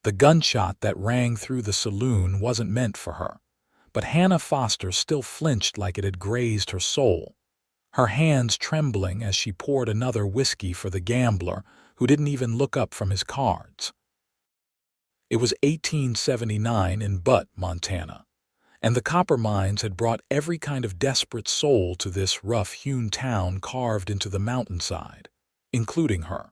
The gunshot that rang through the saloon wasn't meant for her, but Hannah Foster still flinched like it had grazed her soul, her hands trembling as she poured another whiskey for the gambler who didn't even look up from his cards. It was 1879 in Butte, Montana, and the copper mines had brought every kind of desperate soul to this rough-hewn town carved into the mountainside, including her.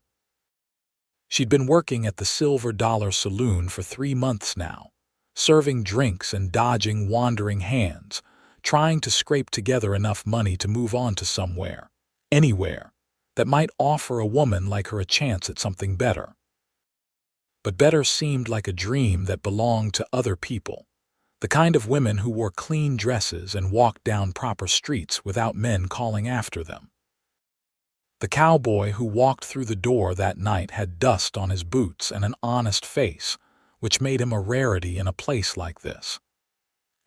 She'd been working at the Silver Dollar Saloon for 3 months now, serving drinks and dodging wandering hands, trying to scrape together enough money to move on to somewhere, anywhere, that might offer a woman like her a chance at something better. But better seemed like a dream that belonged to other people, the kind of women who wore clean dresses and walked down proper streets without men calling after them. The cowboy who walked through the door that night had dust on his boots and an honest face, which made him a rarity in a place like this.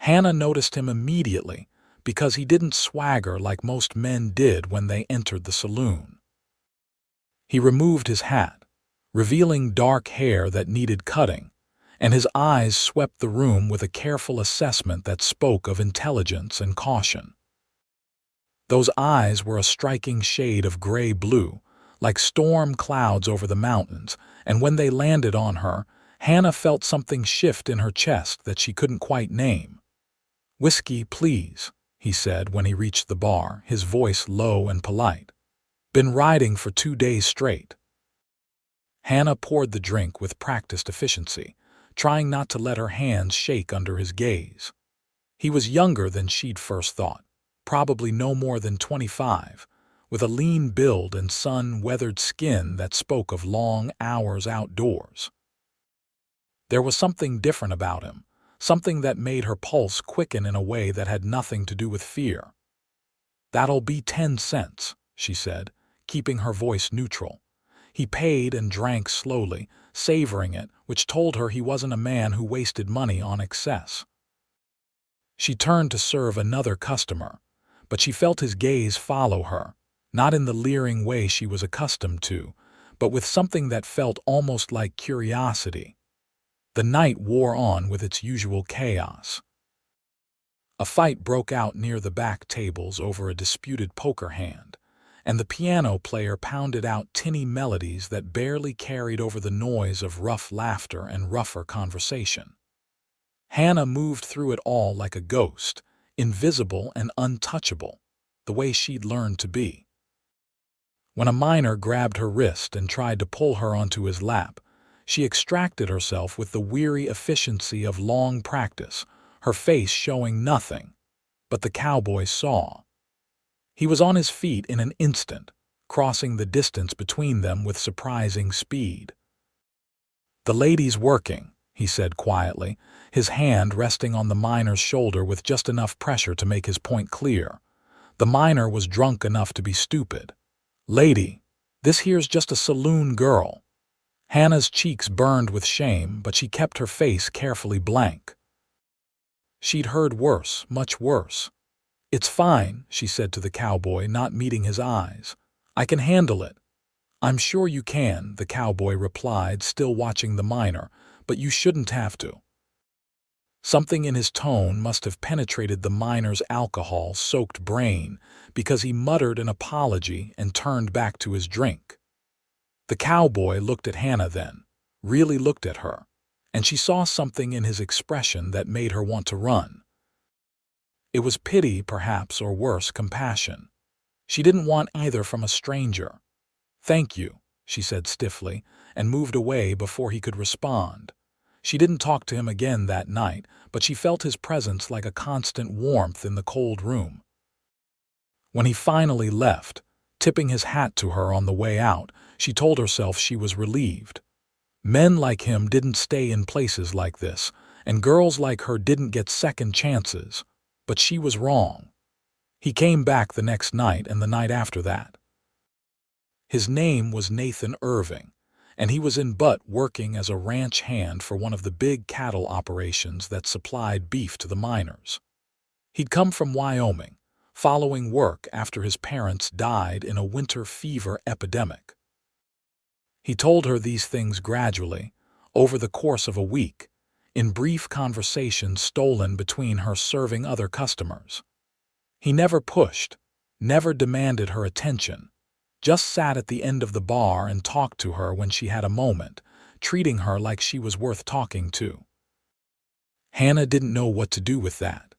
Hannah noticed him immediately because he didn't swagger like most men did when they entered the saloon. He removed his hat, revealing dark hair that needed cutting, and his eyes swept the room with a careful assessment that spoke of intelligence and caution. Those eyes were a striking shade of gray-blue, like storm clouds over the mountains, and when they landed on her, Hannah felt something shift in her chest that she couldn't quite name. "Whiskey, please," he said when he reached the bar, his voice low and polite. "Been riding for 2 days straight." Hannah poured the drink with practiced efficiency, trying not to let her hands shake under his gaze. He was younger than she'd first thought, probably no more than 25, with a lean build and sun-weathered skin that spoke of long hours outdoors. There was something different about him, something that made her pulse quicken in a way that had nothing to do with fear. "That'll be 10 cents, she said, keeping her voice neutral. He paid and drank slowly, savoring it, which told her he wasn't a man who wasted money on excess. She turned to serve another customer, but she felt his gaze follow her, not in the leering way she was accustomed to, but with something that felt almost like curiosity. The night wore on with its usual chaos. A fight broke out near the back tables over a disputed poker hand, and the piano player pounded out tinny melodies that barely carried over the noise of rough laughter and rougher conversation. Hannah moved through it all like a ghost, invisible and untouchable, the way she'd learned to be. When a miner grabbed her wrist and tried to pull her onto his lap, she extracted herself with the weary efficiency of long practice, her face showing nothing, but the cowboy saw. He was on his feet in an instant, crossing the distance between them with surprising speed. "The lady's working," he said quietly, his hand resting on the miner's shoulder with just enough pressure to make his point clear. The miner was drunk enough to be stupid. "Lady, this here's just a saloon girl." Hannah's cheeks burned with shame, but she kept her face carefully blank. She'd heard worse, much worse. "It's fine," she said to the cowboy, not meeting his eyes. "I can handle it." "I'm sure you can," the cowboy replied, still watching the miner, "but you shouldn't have to." Something in his tone must have penetrated the miner's alcohol-soaked brain, because he muttered an apology and turned back to his drink. The cowboy looked at Hannah then, really looked at her, and she saw something in his expression that made her want to run. It was pity, perhaps, or worse, compassion. She didn't want either from a stranger. "Thank you," she said stiffly, and moved away before he could respond. She didn't talk to him again that night, but she felt his presence like a constant warmth in the cold room. When he finally left, tipping his hat to her on the way out, she told herself she was relieved. Men like him didn't stay in places like this, and girls like her didn't get second chances, but she was wrong. He came back the next night and the night after that. His name was Nathan Irving, and he was in Butte working as a ranch hand for one of the big cattle operations that supplied beef to the miners. He'd come from Wyoming, following work after his parents died in a winter fever epidemic. He told her these things gradually, over the course of a week, in brief conversations stolen between her serving other customers. He never pushed, never demanded her attention, just sat at the end of the bar and talked to her when she had a moment, treating her like she was worth talking to. Hannah didn't know what to do with that.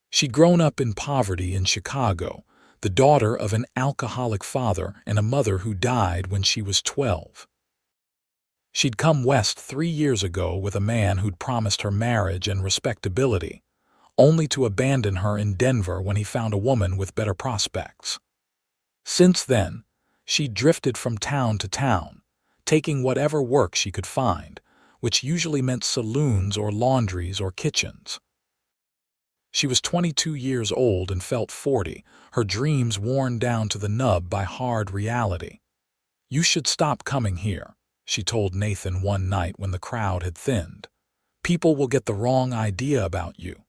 She'd grown up in poverty in Chicago, the daughter of an alcoholic father and a mother who died when she was 12. She'd come west 3 years ago with a man who'd promised her marriage and respectability, only to abandon her in Denver when he found a woman with better prospects. Since then, she'd drifted from town to town, taking whatever work she could find, which usually meant saloons or laundries or kitchens. She was 22 years old and felt 40, her dreams worn down to the nub by hard reality. "You should stop coming here," she told Nathan one night when the crowd had thinned. "People will get the wrong idea about you."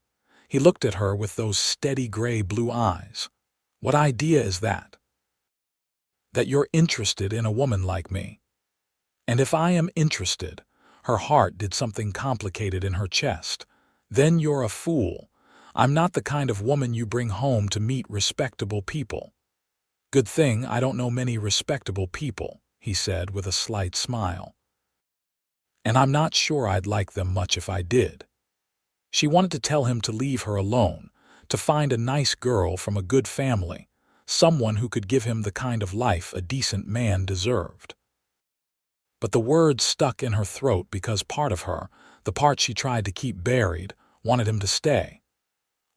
He looked at her with those steady gray blue eyes. "What idea is that?" "That you're interested in a woman like me." "And if I am interested," her heart did something complicated in her chest, "then you're a fool. I'm not the kind of woman you bring home to meet respectable people." "Good thing I don't know many respectable people," he said with a slight smile. "And I'm not sure I'd like them much if I did." She wanted to tell him to leave her alone, to find a nice girl from a good family, someone who could give him the kind of life a decent man deserved. But the words stuck in her throat because part of her, the part she tried to keep buried, wanted him to stay.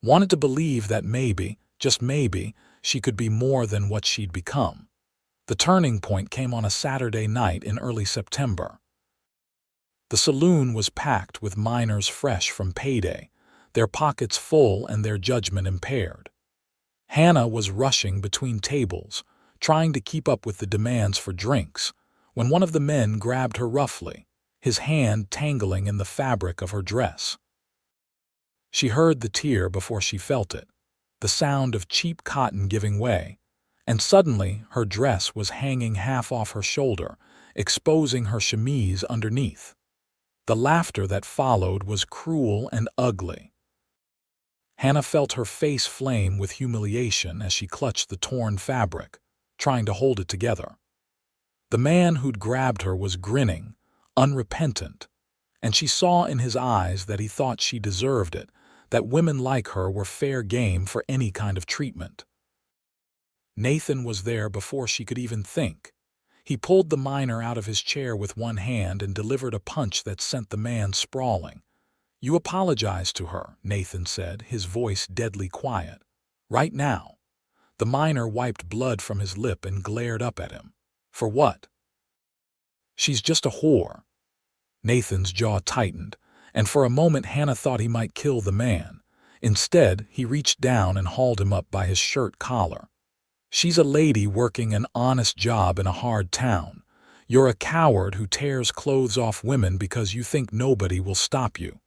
Wanted to believe that maybe, just maybe, she could be more than what she'd become. The turning point came on a Saturday night in early September. The saloon was packed with miners fresh from payday, their pockets full and their judgment impaired. Hannah was rushing between tables, trying to keep up with the demands for drinks, when one of the men grabbed her roughly, his hand tangling in the fabric of her dress. She heard the tear before she felt it, the sound of cheap cotton giving way, and suddenly her dress was hanging half off her shoulder, exposing her chemise underneath. The laughter that followed was cruel and ugly. Hannah felt her face flame with humiliation as she clutched the torn fabric, trying to hold it together. The man who'd grabbed her was grinning, unrepentant, and she saw in his eyes that he thought she deserved it, that women like her were fair game for any kind of treatment. Nathan was there before she could even think. He pulled the miner out of his chair with one hand and delivered a punch that sent the man sprawling. "You apologize to her," Nathan said, his voice deadly quiet. "Right now." The miner wiped blood from his lip and glared up at him. "For what?" "She's just a whore." Nathan's jaw tightened, and for a moment Hannah thought he might kill the man. Instead, he reached down and hauled him up by his shirt collar. "She's a lady working an honest job in a hard town. You're a coward who tears clothes off women because you think nobody will stop you.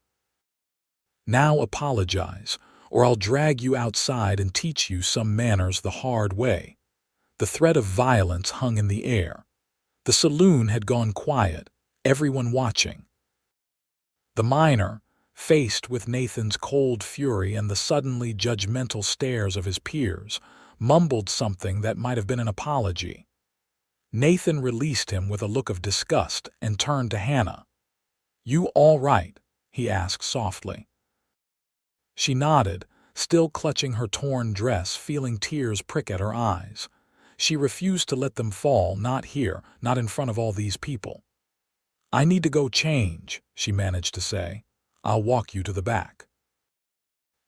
Now apologize, or I'll drag you outside and teach you some manners the hard way." The threat of violence hung in the air. The saloon had gone quiet, everyone watching. The miner, faced with Nathan's cold fury and the suddenly judgmental stares of his peers, mumbled something that might have been an apology. Nathan released him with a look of disgust and turned to Hannah. "You all right?" he asked softly. She nodded, still clutching her torn dress, feeling tears prick at her eyes. She refused to let them fall, not here, not in front of all these people. "I need to go change," she managed to say. "I'll walk you to the back."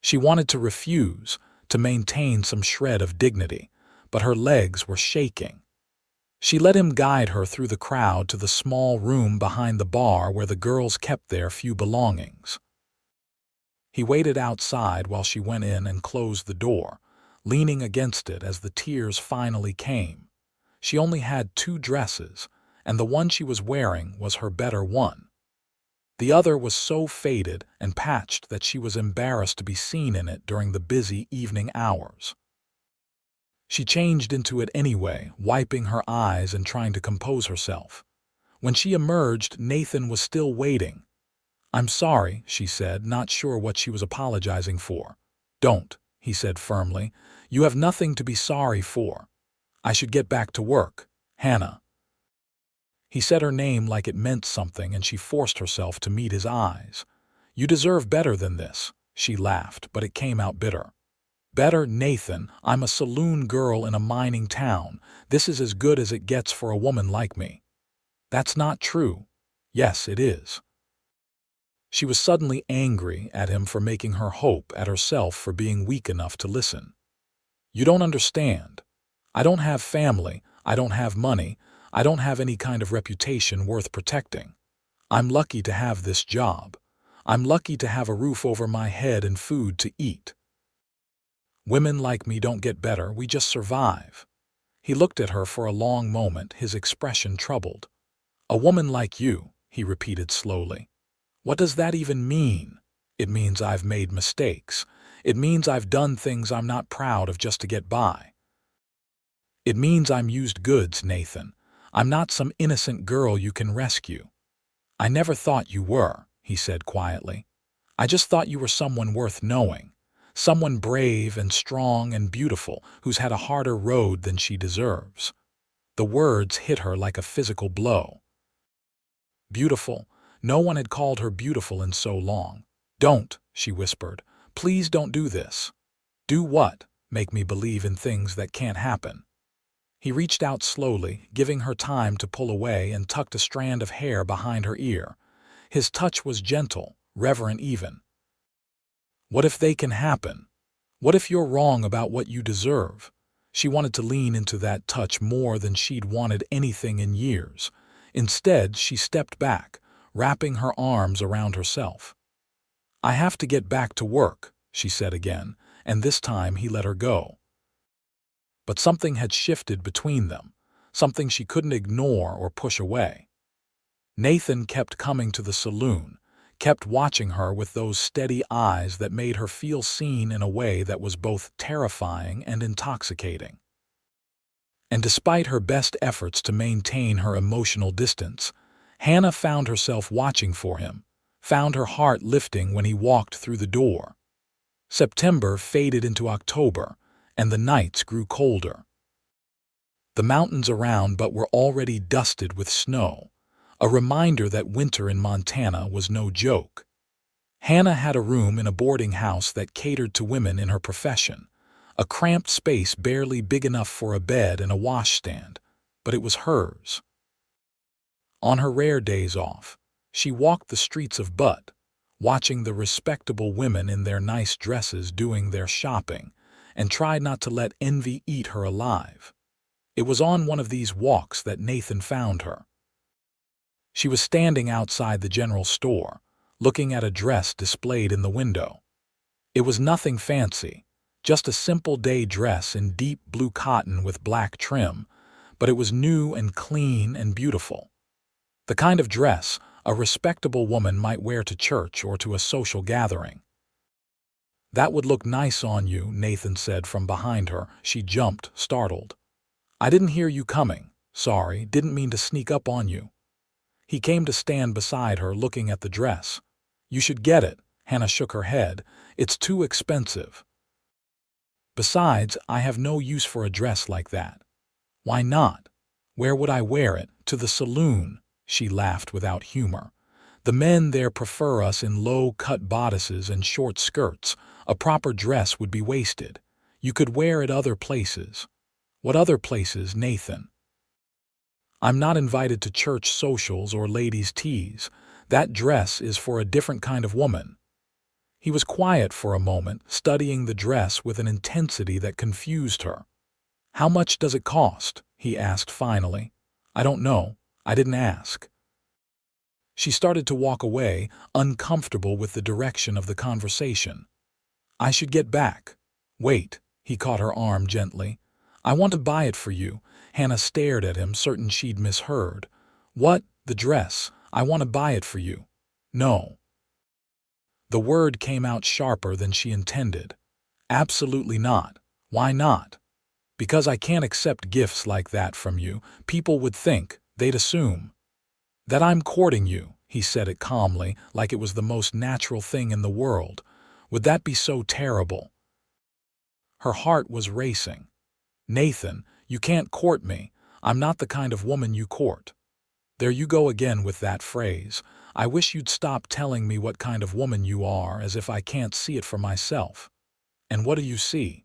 She wanted to refuse, to maintain some shred of dignity, but her legs were shaking. She let him guide her through the crowd to the small room behind the bar where the girls kept their few belongings. He waited outside while she went in and closed the door, leaning against it as the tears finally came. She only had 2 dresses, and the one she was wearing was her better one. The other was so faded and patched that she was embarrassed to be seen in it during the busy evening hours. She changed into it anyway, wiping her eyes and trying to compose herself. When she emerged, Nathan was still waiting. "I'm sorry," she said, not sure what she was apologizing for. "Don't," he said firmly. "You have nothing to be sorry for. I should get back to work. Hannah." He said her name like it meant something, and she forced herself to meet his eyes. "You deserve better than this," she laughed, but it came out bitter. "Better, Nathan? I'm a saloon girl in a mining town. This is as good as it gets for a woman like me." "That's not true." "Yes, it is." She was suddenly angry at him for making her hope, at herself for being weak enough to listen. "You don't understand. I don't have family, I don't have money, I don't have any kind of reputation worth protecting. I'm lucky to have this job. I'm lucky to have a roof over my head and food to eat. Women like me don't get better, we just survive." He looked at her for a long moment, his expression troubled. "A woman like you," he repeated slowly. "What does that even mean?" "It means I've made mistakes. It means I've done things I'm not proud of just to get by. It means I'm used goods, Nathan. I'm not some innocent girl you can rescue." "I never thought you were," he said quietly. "I just thought you were someone worth knowing. Someone brave and strong and beautiful who's had a harder road than she deserves." The words hit her like a physical blow. Beautiful? No one had called her beautiful in so long. "Don't," she whispered. "Please don't do this." "Do what?" "Make me believe in things that can't happen." He reached out slowly, giving her time to pull away, and tucked a strand of hair behind her ear. His touch was gentle, reverent even. "What if they can happen? What if you're wrong about what you deserve?" She wanted to lean into that touch more than she'd wanted anything in years. Instead, she stepped back, wrapping her arms around herself. "I have to get back to work," she said again, and this time he let her go. But something had shifted between them, something she couldn't ignore or push away. Nathan kept coming to the saloon, kept watching her with those steady eyes that made her feel seen in a way that was both terrifying and intoxicating. And despite her best efforts to maintain her emotional distance, Hannah found herself watching for him, found her heart lifting when he walked through the door. September faded into October, and the nights grew colder. The mountains around but were already dusted with snow, a reminder that winter in Montana was no joke. Hannah had a room in a boarding house that catered to women in her profession, a cramped space barely big enough for a bed and a washstand, but it was hers. On her rare days off, she walked the streets of Butte, watching the respectable women in their nice dresses doing their shopping, and tried not to let envy eat her alive. It was on one of these walks that Nathan found her. She was standing outside the general store, looking at a dress displayed in the window. It was nothing fancy, just a simple day dress in deep blue cotton with black trim, but it was new and clean and beautiful. The kind of dress a respectable woman might wear to church or to a social gathering. "That would look nice on you," Nathan said from behind her. She jumped, startled. "I didn't hear you coming. Sorry, didn't mean to sneak up on you." He came to stand beside her, looking at the dress. "You should get it." Hannah shook her head. "It's too expensive. Besides, I have no use for a dress like that." "Why not?" "Where would I wear it? To the saloon." She laughed without humor. "The men there prefer us in low-cut bodices and short skirts. A proper dress would be wasted. You could wear it other places." "What other places, Nathan?" "I'm not invited to church socials or ladies' teas. That dress is for a different kind of woman." He was quiet for a moment, studying the dress with an intensity that confused her. "How much does it cost?" he asked finally. "I don't know. I didn't ask." She started to walk away, uncomfortable with the direction of the conversation. "I should get back." "Wait." He caught her arm gently. "I want to buy it for you." Hannah stared at him, certain she'd misheard. "What? The dress? I want to buy it for you." "No." The word came out sharper than she intended. "Absolutely not." "Why not?" "Because I can't accept gifts like that from you. People would think, they'd assume." "That I'm courting you," he said it calmly, like it was the most natural thing in the world. "Would that be so terrible?" Her heart was racing. "Nathan, you can't court me. I'm not the kind of woman you court." "There you go again with that phrase. I wish you'd stop telling me what kind of woman you are, as if I can't see it for myself." "And what do you see?"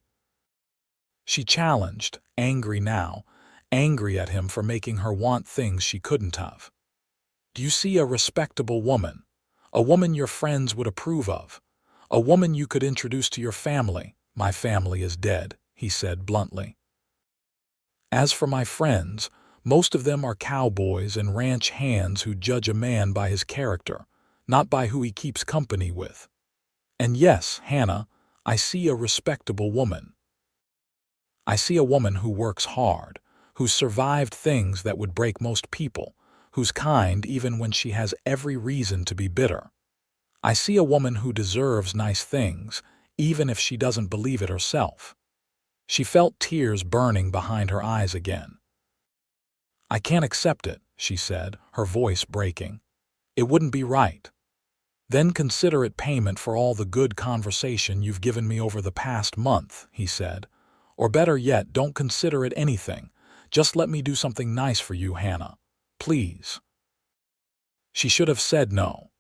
She challenged, angry now, angry at him for making her want things she couldn't have. "Do you see a respectable woman? A woman your friends would approve of? A woman you could introduce to your family?" "My family is dead," he said bluntly. "As for my friends, most of them are cowboys and ranch hands who judge a man by his character, not by who he keeps company with. And yes, Hannah, I see a respectable woman. I see a woman who works hard, who's survived things that would break most people, who's kind even when she has every reason to be bitter. I see a woman who deserves nice things, even if she doesn't believe it herself." She felt tears burning behind her eyes again. "I can't accept it," she said, her voice breaking. "It wouldn't be right." "Then consider it payment for all the good conversation you've given me over the past month," he said. "Or better yet, don't consider it anything. Just let me do something nice for you, Hannah. Please." She should have said no.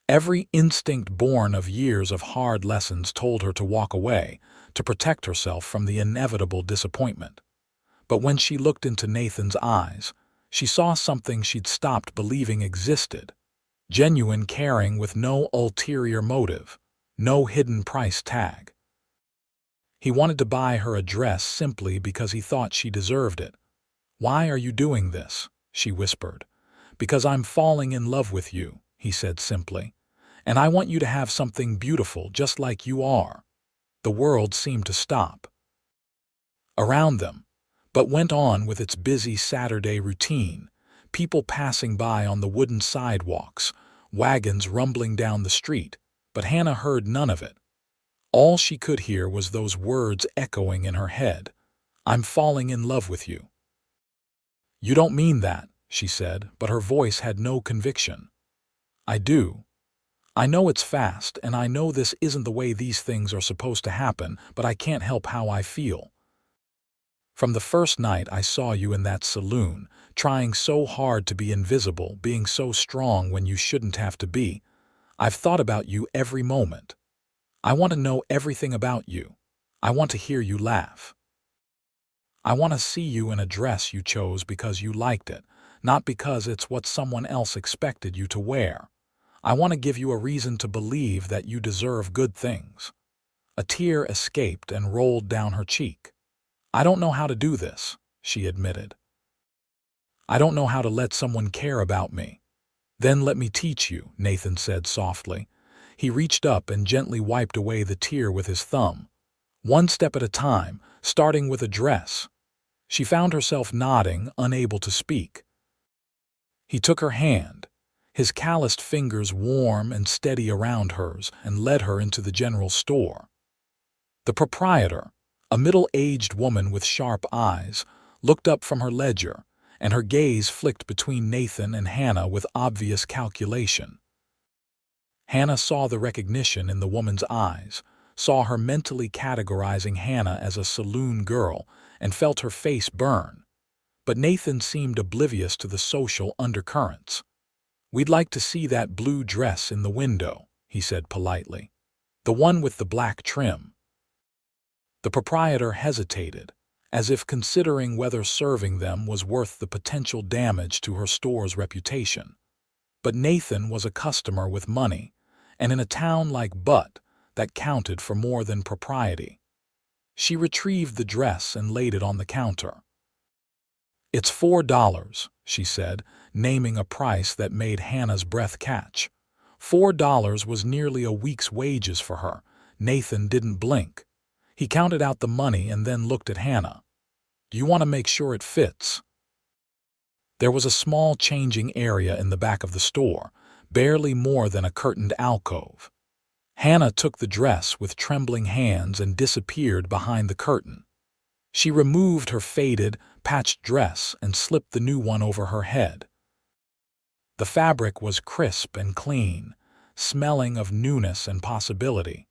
Every instinct born of years of hard lessons told her to walk away, to protect herself from the inevitable disappointment. But when she looked into Nathan's eyes, she saw something she'd stopped believing existed. Genuine caring with no ulterior motive, no hidden price tag. He wanted to buy her a dress simply because he thought she deserved it. "Why are you doing this?" she whispered. "Because I'm falling in love with you," he said simply. "And I want you to have something beautiful just like you are." The world seemed to stop around them, but went on with its busy Saturday routine, people passing by on the wooden sidewalks, wagons rumbling down the street, but Hannah heard none of it. All she could hear was those words echoing in her head. "I'm falling in love with you." "You don't mean that," she said, but her voice had no conviction. "I do. I know it's fast, and I know this isn't the way these things are supposed to happen, but I can't help how I feel. From the first night I saw you in that saloon, trying so hard to be invisible, being so strong when you shouldn't have to be, I've thought about you every moment. I want to know everything about you. I want to hear you laugh. I want to see you in a dress you chose because you liked it, not because it's what someone else expected you to wear. I want to give you a reason to believe that you deserve good things." A tear escaped and rolled down her cheek. "I don't know how to do this," she admitted. "I don't know how to let someone care about me." "Then let me teach you," Nathan said softly. He reached up and gently wiped away the tear with his thumb. "One step at a time, starting with a dress." She found herself nodding, unable to speak. He took her hand, his calloused fingers warm and steady around hers, and led her into the general store. The proprietor, a middle-aged woman with sharp eyes, looked up from her ledger, and her gaze flicked between Nathan and Hannah with obvious calculation. Hannah saw the recognition in the woman's eyes, saw her mentally categorizing Hannah as a saloon girl, and felt her face burn. But Nathan seemed oblivious to the social undercurrents. "We'd like to see that blue dress in the window," he said politely. "The one with the black trim." The proprietor hesitated, as if considering whether serving them was worth the potential damage to her store's reputation. But Nathan was a customer with money, and in a town like Butte, that counted for more than propriety. She retrieved the dress and laid it on the counter. "It's $4, she said, naming a price that made Hannah's breath catch. $4 was nearly a week's wages for her. Nathan didn't blink. He counted out the money and then looked at Hannah. "Do you want to make sure it fits?" There was a small changing area in the back of the store, barely more than a curtained alcove. Hannah took the dress with trembling hands and disappeared behind the curtain. She removed her faded, patched dress and slipped the new one over her head. The fabric was crisp and clean, smelling of newness and possibility.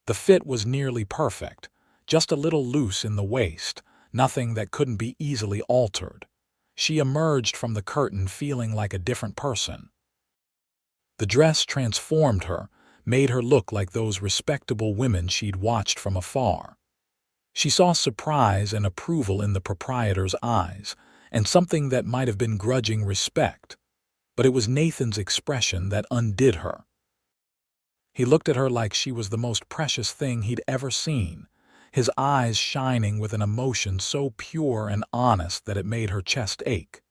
The fit was nearly perfect, just a little loose in the waist, nothing that couldn't be easily altered. She emerged from the curtain feeling like a different person. The dress transformed her, made her look like those respectable women she'd watched from afar. She saw surprise and approval in the proprietor's eyes, and something that might have been grudging respect. But it was Nathan's expression that undid her. He looked at her like she was the most precious thing he'd ever seen, his eyes shining with an emotion so pure and honest that it made her chest ache.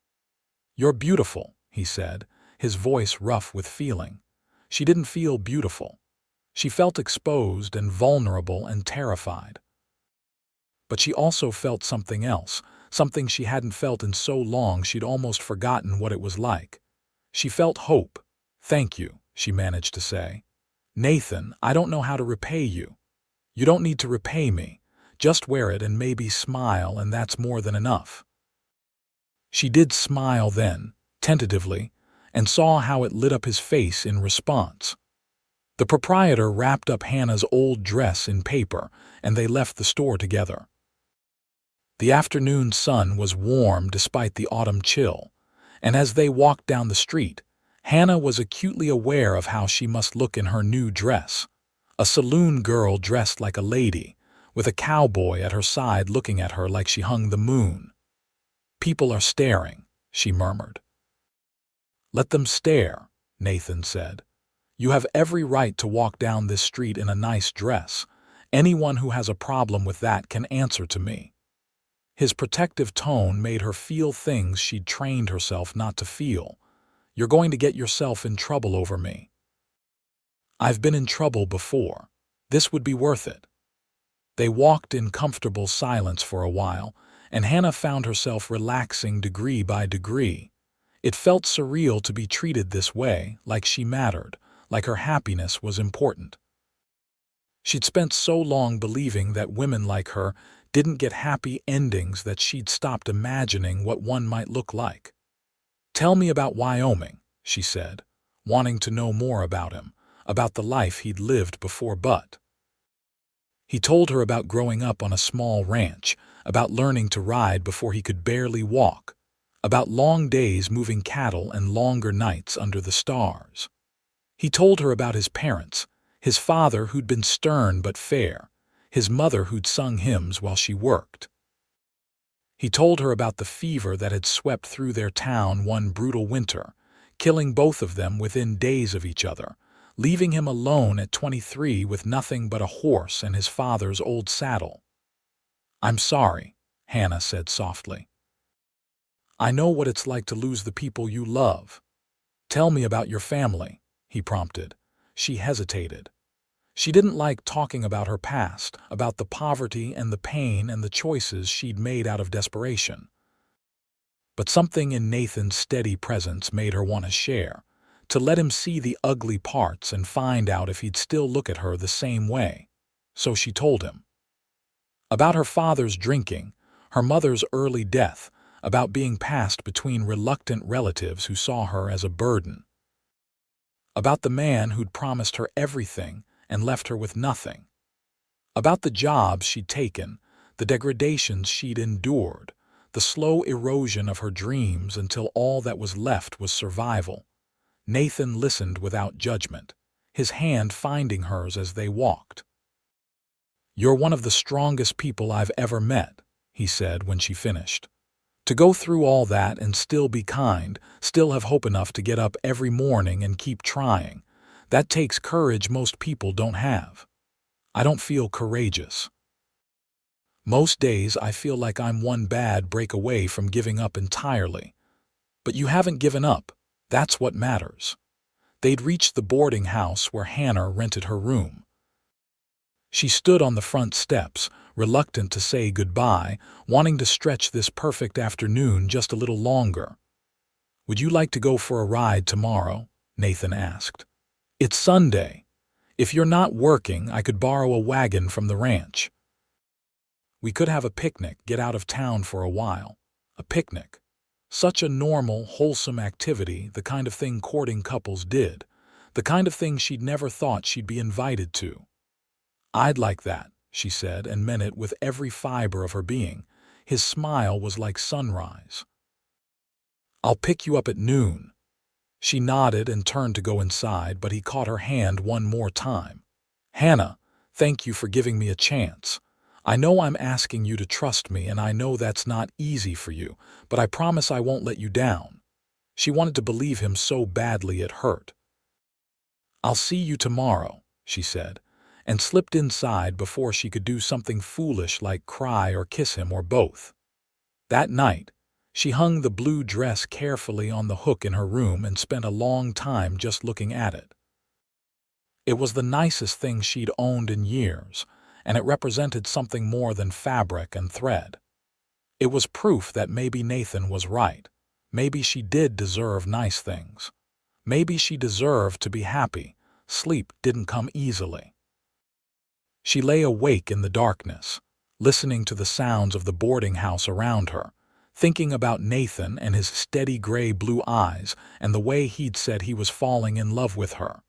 "You're beautiful," he said, his voice rough with feeling. She didn't feel beautiful. She felt exposed and vulnerable and terrified. But she also felt something else, something she hadn't felt in so long she'd almost forgotten what it was like. She felt hope. "Thank you," she managed to say. "Nathan, I don't know how to repay you." "You don't need to repay me. Just wear it and maybe smile, and that's more than enough." She did smile then, tentatively, and saw how it lit up his face in response. The proprietor wrapped up Hannah's old dress in paper, and they left the store together. The afternoon sun was warm despite the autumn chill, and as they walked down the street, Hannah was acutely aware of how she must look in her new dress. A saloon girl dressed like a lady, with a cowboy at her side looking at her like she hung the moon. "People are staring," she murmured. "Let them stare," Nathan said. "You have every right to walk down this street in a nice dress. Anyone who has a problem with that can answer to me." His protective tone made her feel things she'd trained herself not to feel. "You're going to get yourself in trouble over me." "I've been in trouble before. This would be worth it." They walked in comfortable silence for a while, and Hannah found herself relaxing degree by degree. It felt surreal to be treated this way, like she mattered, like her happiness was important. She'd spent so long believing that women like her didn't get happy endings that she'd stopped imagining what one might look like. "Tell me about Wyoming," she said, wanting to know more about him, about the life he'd lived before Butte. He told her about growing up on a small ranch, about learning to ride before he could barely walk, about long days moving cattle and longer nights under the stars. He told her about his parents, his father who'd been stern but fair, his mother who'd sung hymns while she worked. He told her about the fever that had swept through their town one brutal winter, killing both of them within days of each other, leaving him alone at 23 with nothing but a horse and his father's old saddle. "I'm sorry," Hannah said softly. "I know what it's like to lose the people you love." "Tell me about your family," he prompted. She hesitated. She didn't like talking about her past, about the poverty and the pain and the choices she'd made out of desperation. But something in Nathan's steady presence made her want to share, to let him see the ugly parts and find out if he'd still look at her the same way. So she told him. About her father's drinking, her mother's early death, about being passed between reluctant relatives who saw her as a burden. About the man who'd promised her everything and left her with nothing. About the jobs she'd taken, the degradations she'd endured, the slow erosion of her dreams until all that was left was survival. Nathan listened without judgment, his hand finding hers as they walked. "You're one of the strongest people I've ever met," he said when she finished. "To go through all that and still be kind, still have hope enough to get up every morning and keep trying, that takes courage most people don't have. I don't feel courageous. Most days I feel like I'm one bad break away from giving up entirely. But you haven't given up. That's what matters." They'd reached the boarding house where Hannah rented her room. She stood on the front steps, reluctant to say goodbye, wanting to stretch this perfect afternoon just a little longer. "Would you like to go for a ride tomorrow?" Nathan asked. "It's Sunday. If you're not working, I could borrow a wagon from the ranch. We could have a picnic, get out of town for a while." "A picnic?" Such a normal, wholesome activity, the kind of thing courting couples did, the kind of thing she'd never thought she'd be invited to. "I'd like that," she said, and meant it with every fiber of her being. His smile was like sunrise. "I'll pick you up at noon." She nodded and turned to go inside, but he caught her hand one more time. "Hannah, thank you for giving me a chance. I know I'm asking you to trust me, and I know that's not easy for you, but I promise I won't let you down." She wanted to believe him so badly it hurt. "I'll see you tomorrow," she said, and slipped inside before she could do something foolish like cry or kiss him or both. That night, she hung the blue dress carefully on the hook in her room and spent a long time just looking at it. It was the nicest thing she'd owned in years, and it represented something more than fabric and thread. It was proof that maybe Nathan was right. Maybe she did deserve nice things. Maybe she deserved to be happy. Sleep didn't come easily. She lay awake in the darkness, listening to the sounds of the boarding house around her, thinking about Nathan and his steady gray-blue eyes and the way he'd said he was falling in love with her.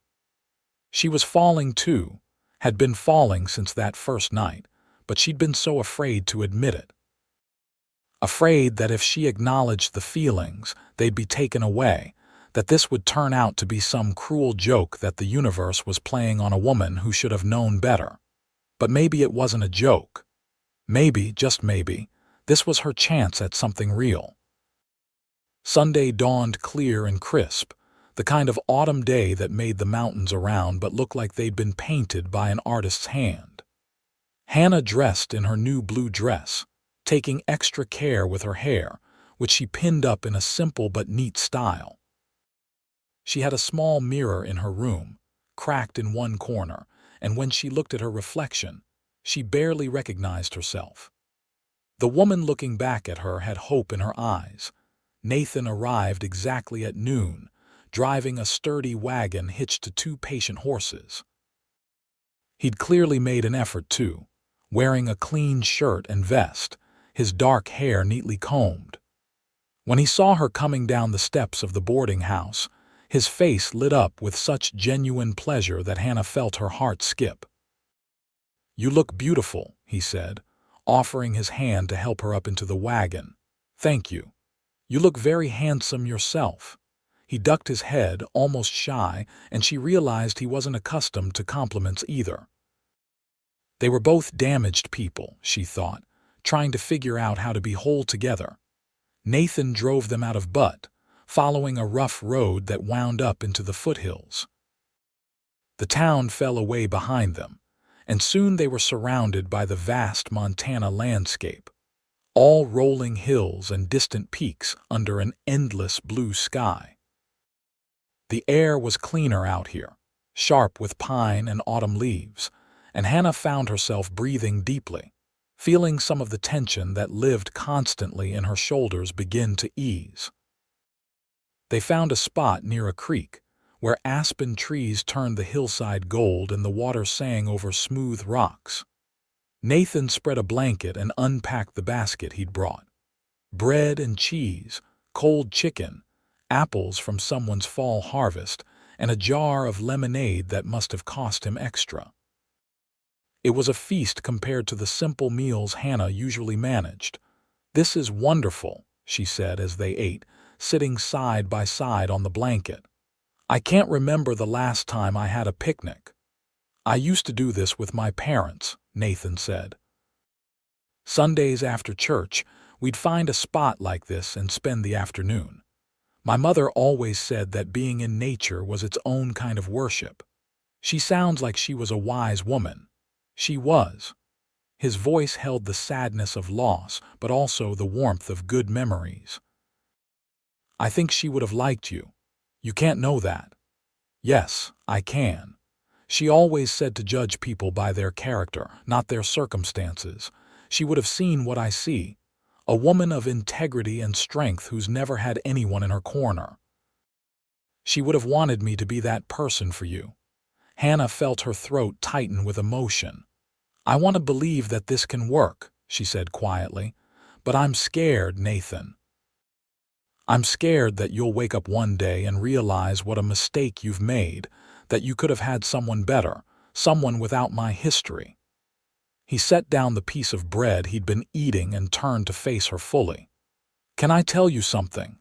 She was falling too, had been falling since that first night, but she'd been so afraid to admit it. Afraid that if she acknowledged the feelings, they'd be taken away, that this would turn out to be some cruel joke that the universe was playing on a woman who should have known better. But maybe it wasn't a joke. Maybe, just maybe, this was her chance at something real. Sunday dawned clear and crisp, the kind of autumn day that made the mountains around but look like they'd been painted by an artist's hand. Hannah dressed in her new blue dress, taking extra care with her hair, which she pinned up in a simple but neat style. She had a small mirror in her room, cracked in one corner, and when she looked at her reflection, she barely recognized herself. The woman looking back at her had hope in her eyes. Nathan arrived exactly at noon, driving a sturdy wagon hitched to 2 patient horses. He'd clearly made an effort too, wearing a clean shirt and vest, his dark hair neatly combed. When he saw her coming down the steps of the boarding house, his face lit up with such genuine pleasure that Hannah felt her heart skip. "You look beautiful," he said, offering his hand to help her up into the wagon. "Thank you. You look very handsome yourself." He ducked his head, almost shy, and she realized he wasn't accustomed to compliments either. They were both damaged people, she thought, trying to figure out how to be whole together. Nathan drove them out of Butte, following a rough road that wound up into the foothills. The town fell away behind them, and soon they were surrounded by the vast Montana landscape, all rolling hills and distant peaks under an endless blue sky. The air was cleaner out here, sharp with pine and autumn leaves, and Hannah found herself breathing deeply, feeling some of the tension that lived constantly in her shoulders begin to ease. They found a spot near a creek, where aspen trees turned the hillside gold and the water sang over smooth rocks. Nathan spread a blanket and unpacked the basket he'd brought. Bread and cheese, cold chicken, apples from someone's fall harvest, and a jar of lemonade that must have cost him extra. It was a feast compared to the simple meals Hannah usually managed. "This is wonderful," she said as they ate, sitting side by side on the blanket. "I can't remember the last time I had a picnic." "I used to do this with my parents," Nathan said. "Sundays after church, we'd find a spot like this and spend the afternoon. My mother always said that being in nature was its own kind of worship." She sounds like she was a wise woman. She was. His voice held the sadness of loss, but also the warmth of good memories. "I think she would have liked you. You can't know that." "Yes, I can. She always said to judge people by their character, not their circumstances. She would have seen what I see. A woman of integrity and strength who's never had anyone in her corner. She would have wanted me to be that person for you." Hannah felt her throat tighten with emotion. "I want to believe that this can work," she said quietly, "but I'm scared, Nathan." I'm scared that you'll wake up one day and realize what a mistake you've made, that you could have had someone better, someone without my history." He set down the piece of bread he'd been eating and turned to face her fully. "Can I tell you something?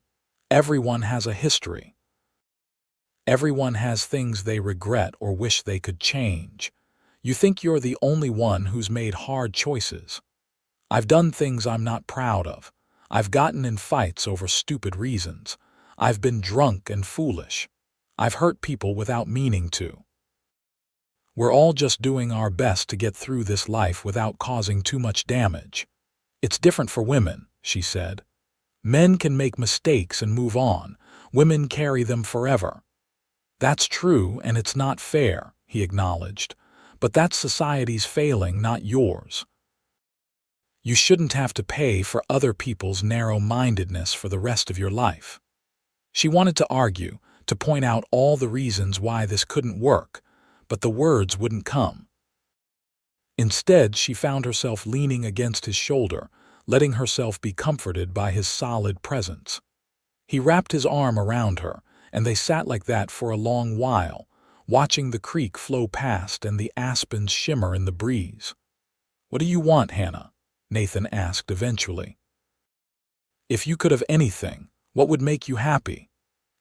Everyone has a history. Everyone has things they regret or wish they could change. You think you're the only one who's made hard choices. I've done things I'm not proud of. I've gotten in fights over stupid reasons. I've been drunk and foolish. I've hurt people without meaning to. We're all just doing our best to get through this life without causing too much damage. It's different for women," she said. "Men can make mistakes and move on. Women carry them forever." "That's true, and it's not fair," he acknowledged. "But that's society's failing, not yours. You shouldn't have to pay for other people's narrow-mindedness for the rest of your life." She wanted to argue, to point out all the reasons why this couldn't work, but the words wouldn't come. Instead, she found herself leaning against his shoulder, letting herself be comforted by his solid presence. He wrapped his arm around her, and they sat like that for a long while, watching the creek flow past and the aspens shimmer in the breeze. "What do you want, Hannah?" Nathan asked eventually. "If you could have anything, what would make you happy?"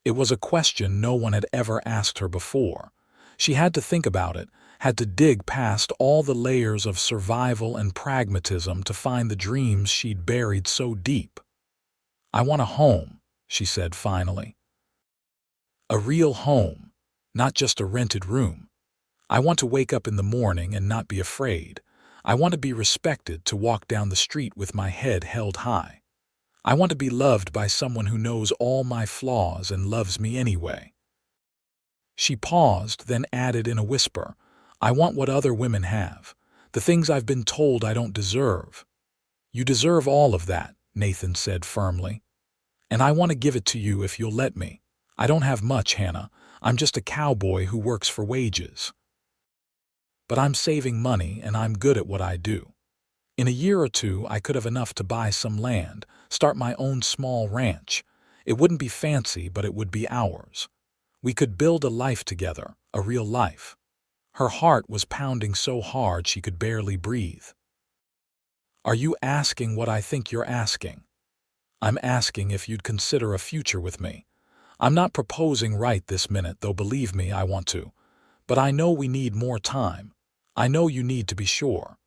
It was a question no one had ever asked her before. She had to think about it, had to dig past all the layers of survival and pragmatism to find the dreams she'd buried so deep. "I want a home," she said finally. "A real home, not just a rented room. I want to wake up in the morning and not be afraid. I want to be respected, to walk down the street with my head held high. I want to be loved by someone who knows all my flaws and loves me anyway." She paused, then added in a whisper, "I want what other women have, the things I've been told I don't deserve." "You deserve all of that," Nathan said firmly. "And I want to give it to you if you'll let me. I don't have much, Hannah. I'm just a cowboy who works for wages. But I'm saving money and I'm good at what I do. In a year or two, I could have enough to buy some land, start my own small ranch. It wouldn't be fancy, but it would be ours. We could build a life together, a real life." Her heart was pounding so hard she could barely breathe. "Are you asking what I think you're asking? I'm asking if you'd consider a future with me. I'm not proposing right this minute, though believe me, I want to. But I know we need more time. I know you need to be sure.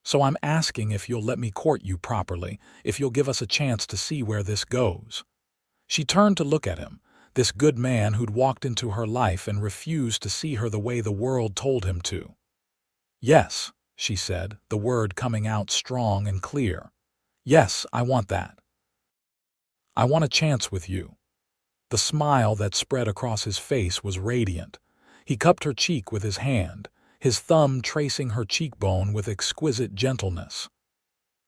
So I'm asking if you'll let me court you properly, if you'll give us a chance to see where this goes." She turned to look at him, this good man who'd walked into her life and refused to see her the way the world told him to. "Yes," she said, the word coming out strong and clear. "Yes, I want that. I want a chance with you." The smile that spread across his face was radiant. He cupped her cheek with his hand, his thumb tracing her cheekbone with exquisite gentleness.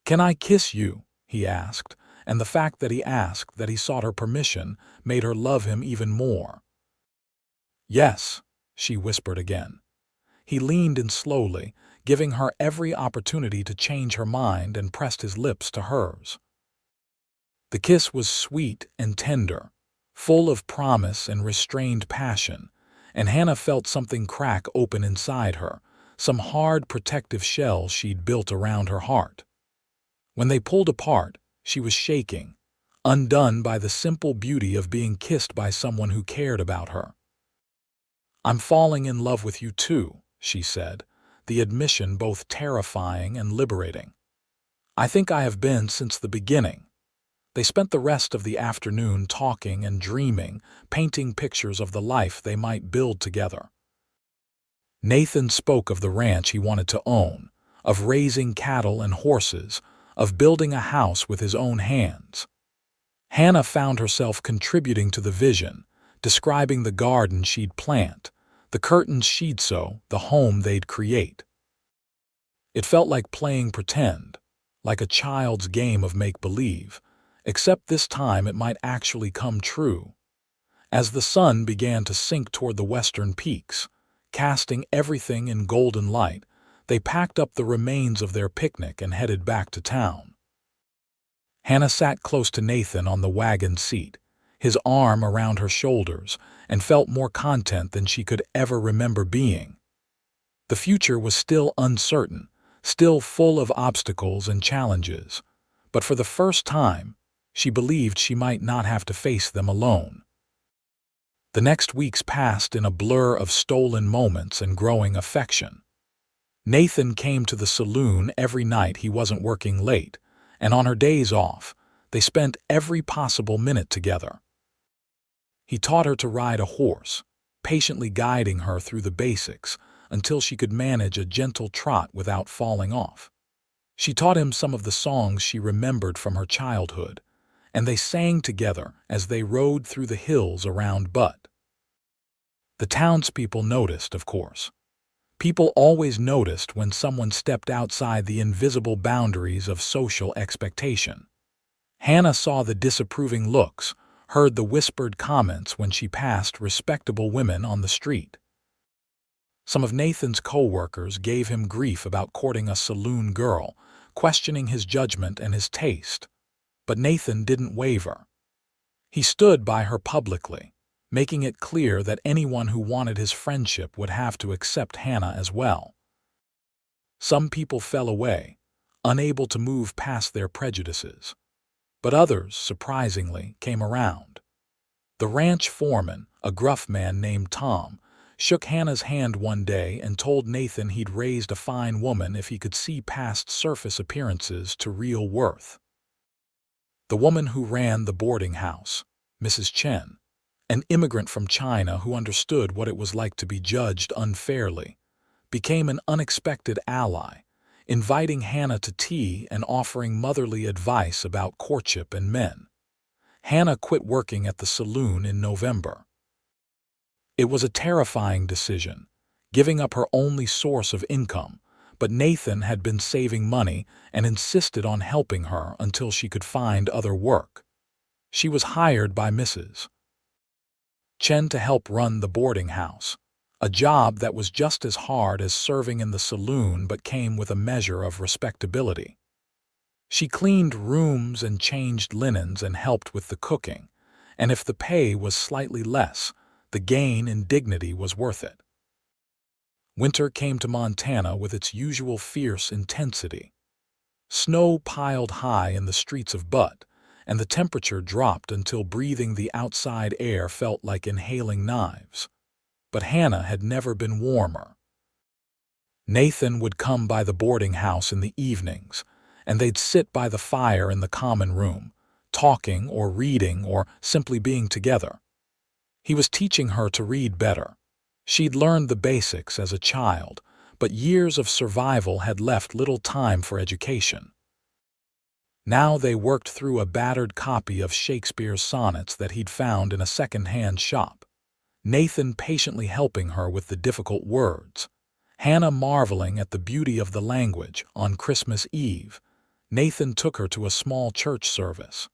"Can I kiss you?" he asked, and the fact that he asked, that he sought her permission, made her love him even more. "Yes," she whispered again. He leaned in slowly, giving her every opportunity to change her mind, and pressed his lips to hers. The kiss was sweet and tender, full of promise and restrained passion, and Hannah felt something crack open inside her, some hard protective shell she'd built around her heart. When they pulled apart, she was shaking, undone by the simple beauty of being kissed by someone who cared about her. "I'm falling in love with you too," she said, the admission both terrifying and liberating. "I think I have been since the beginning." They spent the rest of the afternoon talking and dreaming, painting pictures of the life they might build together. Nathan spoke of the ranch he wanted to own, of raising cattle and horses, of building a house with his own hands. Hannah found herself contributing to the vision, describing the garden she'd plant, the curtains she'd sew, the home they'd create. It felt like playing pretend, like a child's game of make-believe, except this time it might actually come true. As the sun began to sink toward the western peaks, casting everything in golden light, they packed up the remains of their picnic and headed back to town. Hannah sat close to Nathan on the wagon seat, his arm around her shoulders, and felt more content than she could ever remember being. The future was still uncertain, still full of obstacles and challenges, but for the first time, she believed she might not have to face them alone. The next weeks passed in a blur of stolen moments and growing affection. Nathan came to the saloon every night he wasn't working late, and on her days off, they spent every possible minute together. He taught her to ride a horse, patiently guiding her through the basics until she could manage a gentle trot without falling off. She taught him some of the songs she remembered from her childhood, and they sang together as they rode through the hills around Butte. The townspeople noticed, of course. People always noticed when someone stepped outside the invisible boundaries of social expectation. Hannah saw the disapproving looks, heard the whispered comments when she passed respectable women on the street. Some of Nathan's co-workers gave him grief about courting a saloon girl, questioning his judgment and his taste. But Nathan didn't waver. He stood by her publicly, making it clear that anyone who wanted his friendship would have to accept Hannah as well. Some people fell away, unable to move past their prejudices, but others, surprisingly, came around. The ranch foreman, a gruff man named Tom, shook Hannah's hand one day and told Nathan he'd raised a fine woman if he could see past surface appearances to real worth. The woman who ran the boarding house, Mrs. Chen, an immigrant from China who understood what it was like to be judged unfairly, became an unexpected ally, inviting Hannah to tea and offering motherly advice about courtship and men. Hannah quit working at the saloon in November. It was a terrifying decision, giving up her only source of income, but Nathan had been saving money and insisted on helping her until she could find other work. She was hired by Mrs. Chen to help run the boarding house, a job that was just as hard as serving in the saloon but came with a measure of respectability. She cleaned rooms and changed linens and helped with the cooking, and if the pay was slightly less, the gain in dignity was worth it. Winter came to Montana with its usual fierce intensity. Snow piled high in the streets of Butte, and the temperature dropped until breathing the outside air felt like inhaling knives. But Hannah had never been warmer. Nathan would come by the boarding house in the evenings, and they'd sit by the fire in the common room, talking or reading or simply being together. He was teaching her to read better. She'd learned the basics as a child, but years of survival had left little time for education. Now they worked through a battered copy of Shakespeare's sonnets that he'd found in a second-hand shop, Nathan patiently helping her with the difficult words, Hannah marveling at the beauty of the language. On Christmas Eve, Nathan took her to a small church service.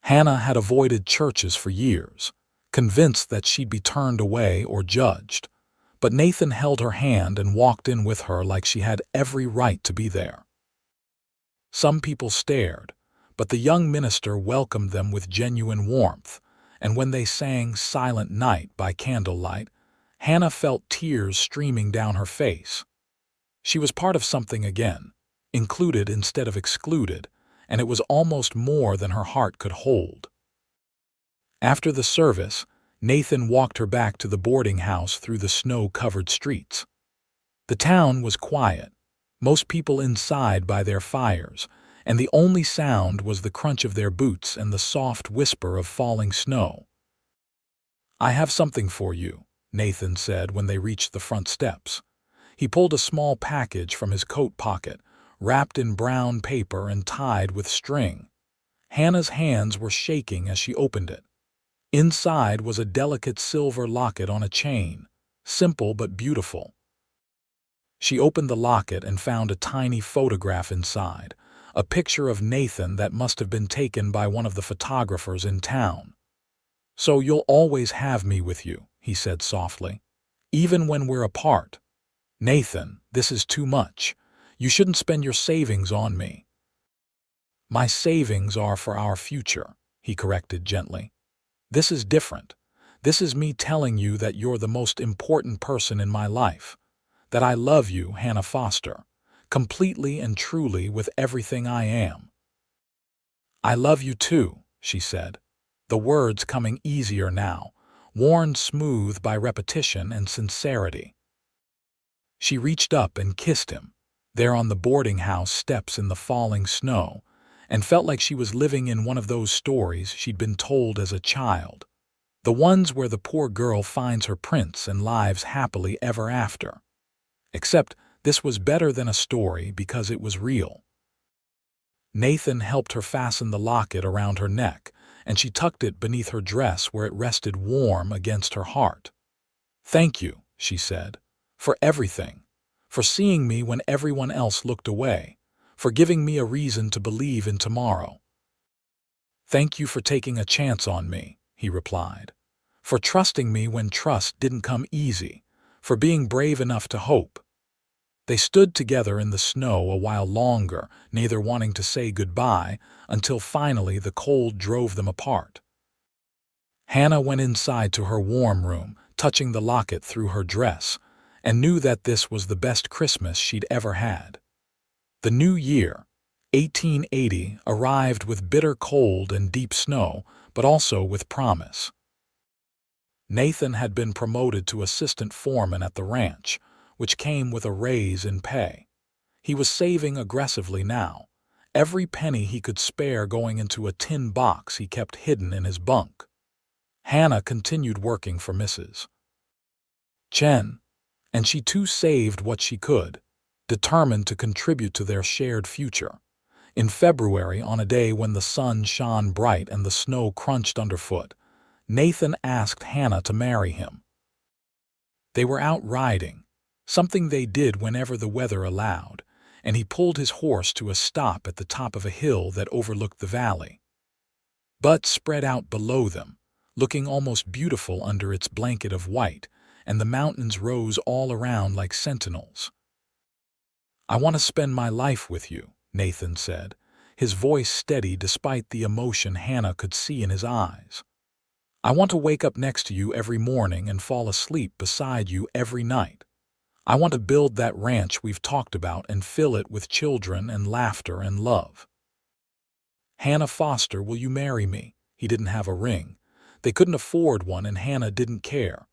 Hannah had avoided churches for years, convinced that she'd be turned away or judged, but Nathan held her hand and walked in with her like she had every right to be there. Some people stared, but the young minister welcomed them with genuine warmth, and when they sang Silent Night by candlelight, Hannah felt tears streaming down her face. She was part of something again, included instead of excluded, and it was almost more than her heart could hold. After the service, Nathan walked her back to the boarding house through the snow-covered streets. The town was quiet, most people inside by their fires, and the only sound was the crunch of their boots and the soft whisper of falling snow. "I have something for you," Nathan said when they reached the front steps. He pulled a small package from his coat pocket, wrapped in brown paper and tied with string. Hannah's hands were shaking as she opened it. Inside was a delicate silver locket on a chain, simple but beautiful. She opened the locket and found a tiny photograph inside, a picture of Nathan that must have been taken by one of the photographers in town. "So you'll always have me with you," he said softly, "even when we're apart." "Nathan, this is too much. You shouldn't spend your savings on me." My savings are for our future, he corrected gently. This is different. This is me telling you that you're the most important person in my life, that I love you, Hannah Foster, completely and truly with everything I am. I love you too, she said, the words coming easier now, worn smooth by repetition and sincerity. She reached up and kissed him, there on the boarding house steps in the falling snow, and felt like she was living in one of those stories she'd been told as a child, the ones where the poor girl finds her prince and lives happily ever after. Except this was better than a story because it was real. Nathan helped her fasten the locket around her neck, and she tucked it beneath her dress where it rested warm against her heart. Thank you, she said, for everything, for seeing me when everyone else looked away, for giving me a reason to believe in tomorrow. Thank you for taking a chance on me, he replied, for trusting me when trust didn't come easy, for being brave enough to hope. They stood together in the snow a while longer, neither wanting to say goodbye, until finally the cold drove them apart. Hannah went inside to her warm room, touching the locket through her dress, and knew that this was the best Christmas she'd ever had. The new year, 1880, arrived with bitter cold and deep snow, but also with promise. Nathan had been promoted to assistant foreman at the ranch, which came with a raise in pay. He was saving aggressively now, every penny he could spare going into a tin box he kept hidden in his bunk. Hannah continued working for Mrs. Chen, and she too saved what she could, determined to contribute to their shared future. In February, on a day when the sun shone bright and the snow crunched underfoot, Nathan asked Hannah to marry him. They were out riding, something they did whenever the weather allowed, and he pulled his horse to a stop at the top of a hill that overlooked the valley. Butte spread out below them, looking almost beautiful under its blanket of white, and the mountains rose all around like sentinels. I want to spend my life with you, Nathan said, his voice steady despite the emotion Hannah could see in his eyes. I want to wake up next to you every morning and fall asleep beside you every night. I want to build that ranch we've talked about and fill it with children and laughter and love. Hannah Foster, will you marry me? He didn't have a ring. They couldn't afford one, and Hannah didn't care.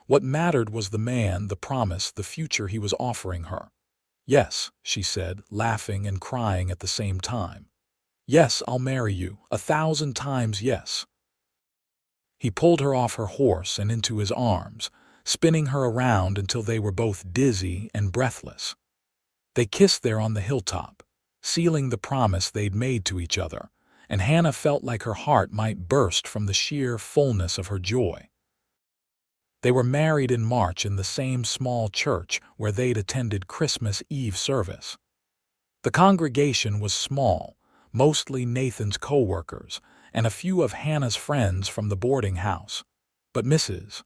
What mattered was the man, the promise, the future he was offering her. Yes, she said, laughing and crying at the same time. Yes, I'll marry you, 1,000 times yes. He pulled her off her horse and into his arms, spinning her around until they were both dizzy and breathless. They kissed there on the hilltop, sealing the promise they'd made to each other, and Hannah felt like her heart might burst from the sheer fullness of her joy. They were married in March in the same small church where they'd attended Christmas Eve service. The congregation was small, mostly Nathan's co-workers, and a few of Hannah's friends from the boarding house. But Mrs.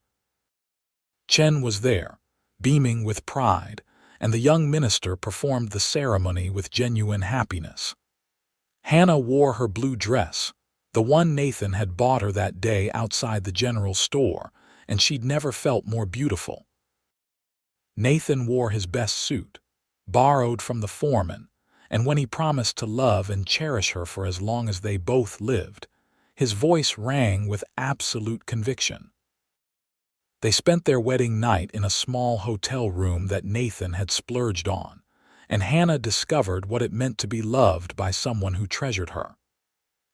Chen was there, beaming with pride, and the young minister performed the ceremony with genuine happiness. Hannah wore her blue dress, the one Nathan had bought her that day outside the general store, and she'd never felt more beautiful. Nathan wore his best suit, borrowed from the foreman, and when he promised to love and cherish her for as long as they both lived, his voice rang with absolute conviction. They spent their wedding night in a small hotel room that Nathan had splurged on, and Hannah discovered what it meant to be loved by someone who treasured her.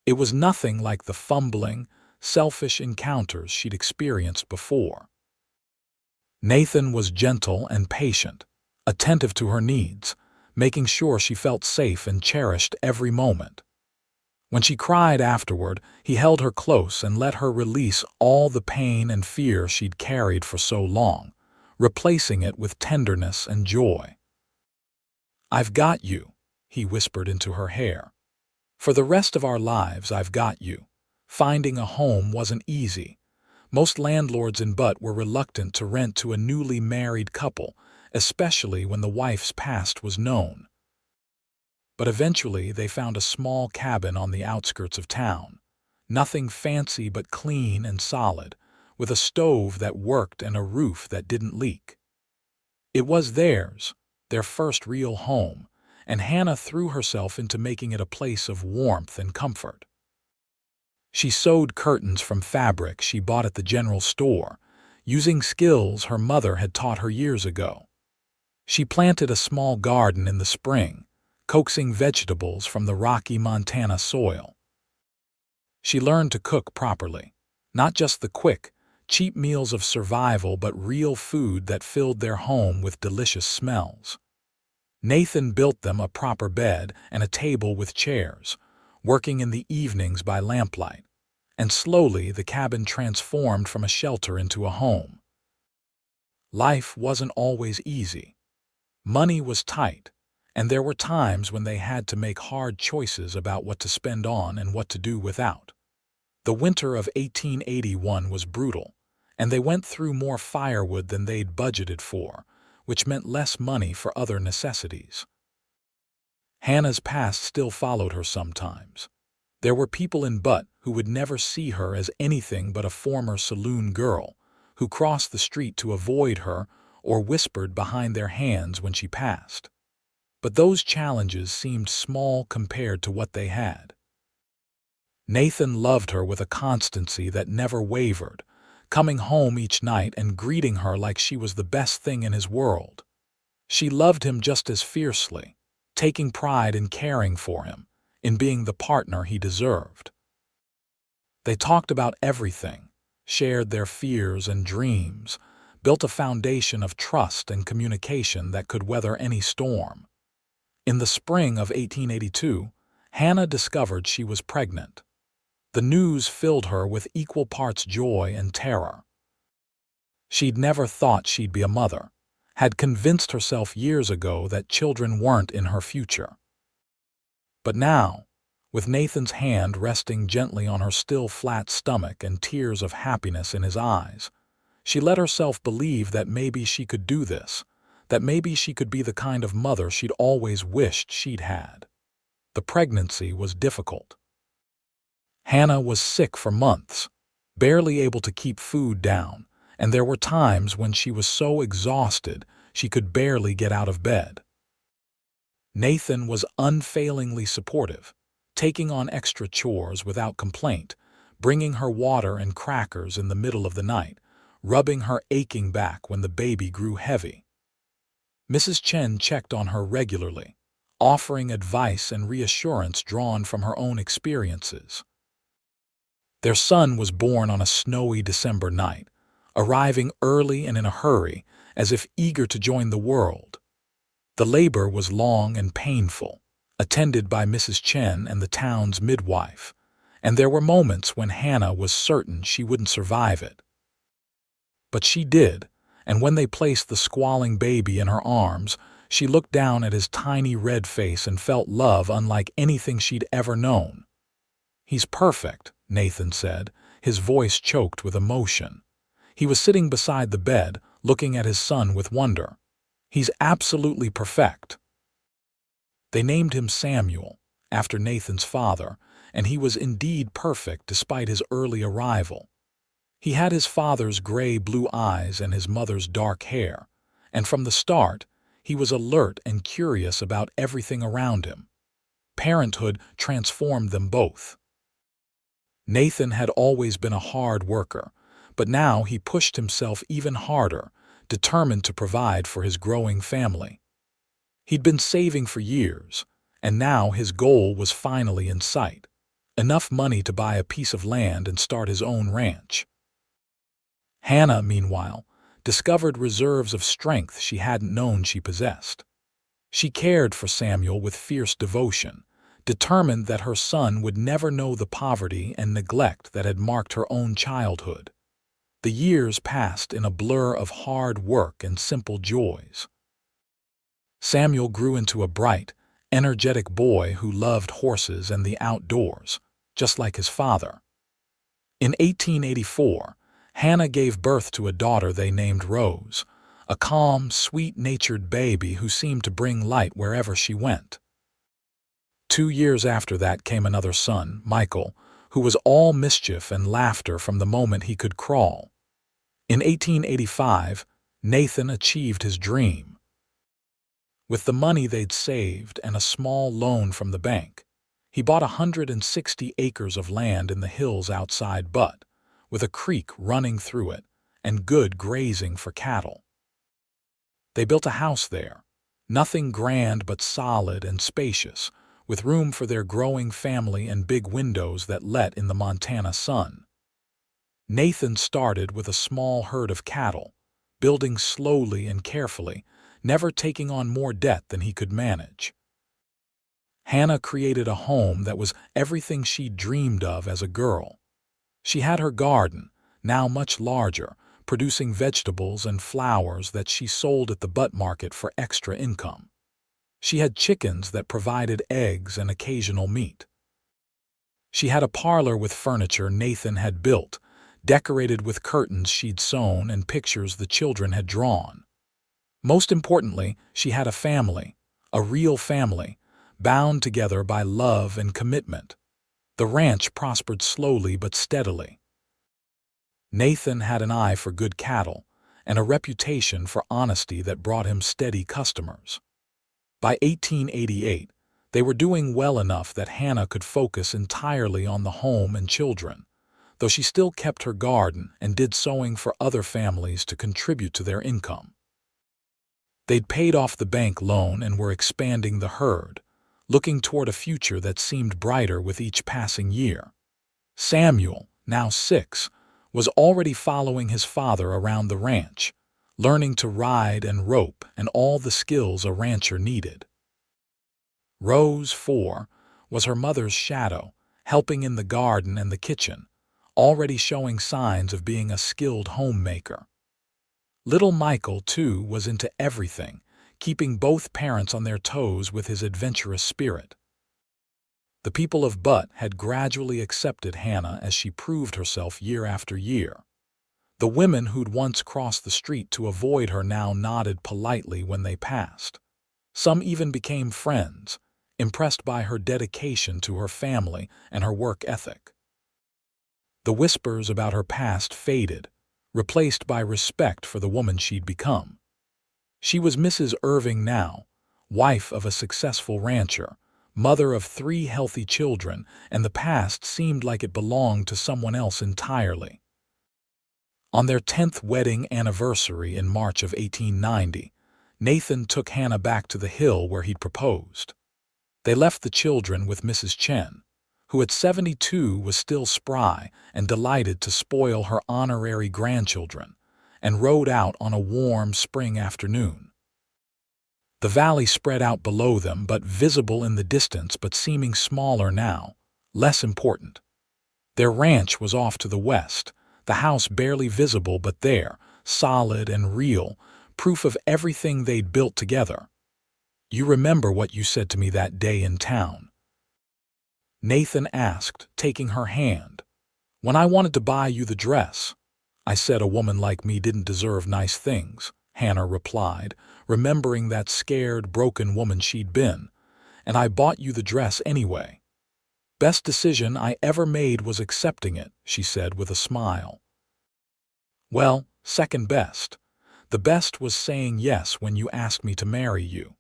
It was nothing like the fumbling, selfish encounters she'd experienced before. Nathan was gentle and patient, attentive to her needs, making sure she felt safe and cherished every moment. When she cried afterward, he held her close and let her release all the pain and fear she'd carried for so long, replacing it with tenderness and joy. "I've got you," he whispered into her hair. "For the rest of our lives, I've got you." Finding a home wasn't easy. Most landlords in Butte were reluctant to rent to a newly married couple, especially when the wife's past was known. But eventually they found a small cabin on the outskirts of town. Nothing fancy but clean and solid, with a stove that worked and a roof that didn't leak. It was theirs, their first real home, and Hannah threw herself into making it a place of warmth and comfort. She sewed curtains from fabric she bought at the general store, using skills her mother had taught her years ago. She planted a small garden in the spring, coaxing vegetables from the rocky Montana soil. She learned to cook properly, not just the quick, cheap meals of survival but real food that filled their home with delicious smells. Nathan built them a proper bed and a table with chairs, working in the evenings by lamplight, and slowly the cabin transformed from a shelter into a home. Life wasn't always easy. Money was tight, and there were times when they had to make hard choices about what to spend on and what to do without. The winter of 1881 was brutal, and they went through more firewood than they'd budgeted for, which meant less money for other necessities. Hannah's past still followed her sometimes. There were people in Butte who would never see her as anything but a former saloon girl, who crossed the street to avoid her or whispered behind their hands when she passed. But those challenges seemed small compared to what they had. Nathan loved her with a constancy that never wavered, coming home each night and greeting her like she was the best thing in his world. She loved him just as fiercely, taking pride in caring for him, in being the partner he deserved. They talked about everything, shared their fears and dreams, built a foundation of trust and communication that could weather any storm. In the spring of 1882, Hannah discovered she was pregnant. The news filled her with equal parts joy and terror. She'd never thought she'd be a mother, had convinced herself years ago that children weren't in her future. But now, with Nathan's hand resting gently on her still flat stomach and tears of happiness in his eyes, she let herself believe that maybe she could do this, that maybe she could be the kind of mother she'd always wished she'd had. The pregnancy was difficult. Hannah was sick for months, barely able to keep food down, and there were times when she was so exhausted she could barely get out of bed. Nathan was unfailingly supportive, taking on extra chores without complaint, bringing her water and crackers in the middle of the night, rubbing her aching back when the baby grew heavy. Mrs. Chen checked on her regularly, offering advice and reassurance drawn from her own experiences. Their son was born on a snowy December night, arriving early and in a hurry, as if eager to join the world. The labor was long and painful, attended by Mrs. Chen and the town's midwife, and there were moments when Hannah was certain she wouldn't survive it. But she did, and when they placed the squalling baby in her arms, she looked down at his tiny red face and felt love unlike anything she'd ever known. "He's perfect," Nathan said, his voice choked with emotion. He was sitting beside the bed, looking at his son with wonder. "He's absolutely perfect." They named him Samuel, after Nathan's father, and he was indeed perfect despite his early arrival. He had his father's gray-blue eyes and his mother's dark hair, and from the start, he was alert and curious about everything around him. Parenthood transformed them both. Nathan had always been a hard worker, but now he pushed himself even harder, determined to provide for his growing family. He'd been saving for years, and now his goal was finally in sight: enough money to buy a piece of land and start his own ranch. Hannah, meanwhile, discovered reserves of strength she hadn't known she possessed. She cared for Samuel with fierce devotion, determined that her son would never know the poverty and neglect that had marked her own childhood. The years passed in a blur of hard work and simple joys. Samuel grew into a bright, energetic boy who loved horses and the outdoors, just like his father. In 1884, Hannah gave birth to a daughter they named Rose, a calm, sweet-natured baby who seemed to bring light wherever she went. 2 years after that came another son, Michael, who was all mischief and laughter from the moment he could crawl. In 1885, Nathan achieved his dream. With the money they'd saved and a small loan from the bank, he bought 160 acres of land in the hills outside Butte, with a creek running through it and good grazing for cattle. They built a house there, nothing grand but solid and spacious, with room for their growing family and big windows that let in the Montana sun. Nathan started with a small herd of cattle, building slowly and carefully, never taking on more debt than he could manage. Hannah created a home that was everything she'd dreamed of as a girl. She had her garden, now much larger, producing vegetables and flowers that she sold at the Butte market for extra income. She had chickens that provided eggs and occasional meat. She had a parlor with furniture Nathan had built, decorated with curtains she'd sewn and pictures the children had drawn. Most importantly, she had a family, a real family, bound together by love and commitment. The ranch prospered slowly but steadily. Nathan had an eye for good cattle and a reputation for honesty that brought him steady customers. By 1888, they were doing well enough that Hannah could focus entirely on the home and children, though she still kept her garden and did sewing for other families to contribute to their income. They'd paid off the bank loan and were expanding the herd, looking toward a future that seemed brighter with each passing year. Samuel, now 6, was already following his father around the ranch, learning to ride and rope and all the skills a rancher needed. Rose, 4, was her mother's shadow, helping in the garden and the kitchen, already showing signs of being a skilled homemaker. Little Michael, too, was into everything, keeping both parents on their toes with his adventurous spirit. The people of Butte had gradually accepted Hannah as she proved herself year after year. The women who'd once crossed the street to avoid her now nodded politely when they passed. Some even became friends, impressed by her dedication to her family and her work ethic. The whispers about her past faded, replaced by respect for the woman she'd become. She was Mrs. Irving now, wife of a successful rancher, mother of 3 healthy children, and the past seemed like it belonged to someone else entirely. On their 10th wedding anniversary in March of 1890, Nathan took Hannah back to the hill where he'd proposed. They left the children with Mrs. Chen, who at 72 was still spry and delighted to spoil her honorary grandchildren, and rode out on a warm spring afternoon. The valley spread out below them, but visible in the distance but seeming smaller now, less important. Their ranch was off to the west, the house barely visible but there, solid and real, proof of everything they'd built together. "You remember what you said to me that day in town?" Nathan asked, taking her hand. "When I wanted to buy you the dress, I said a woman like me didn't deserve nice things," Hannah replied, remembering that scared, broken woman she'd been, "and I bought you the dress anyway. Best decision I ever made was accepting it," she said with a smile. "Well, second best. The best was saying yes when you asked me to marry you.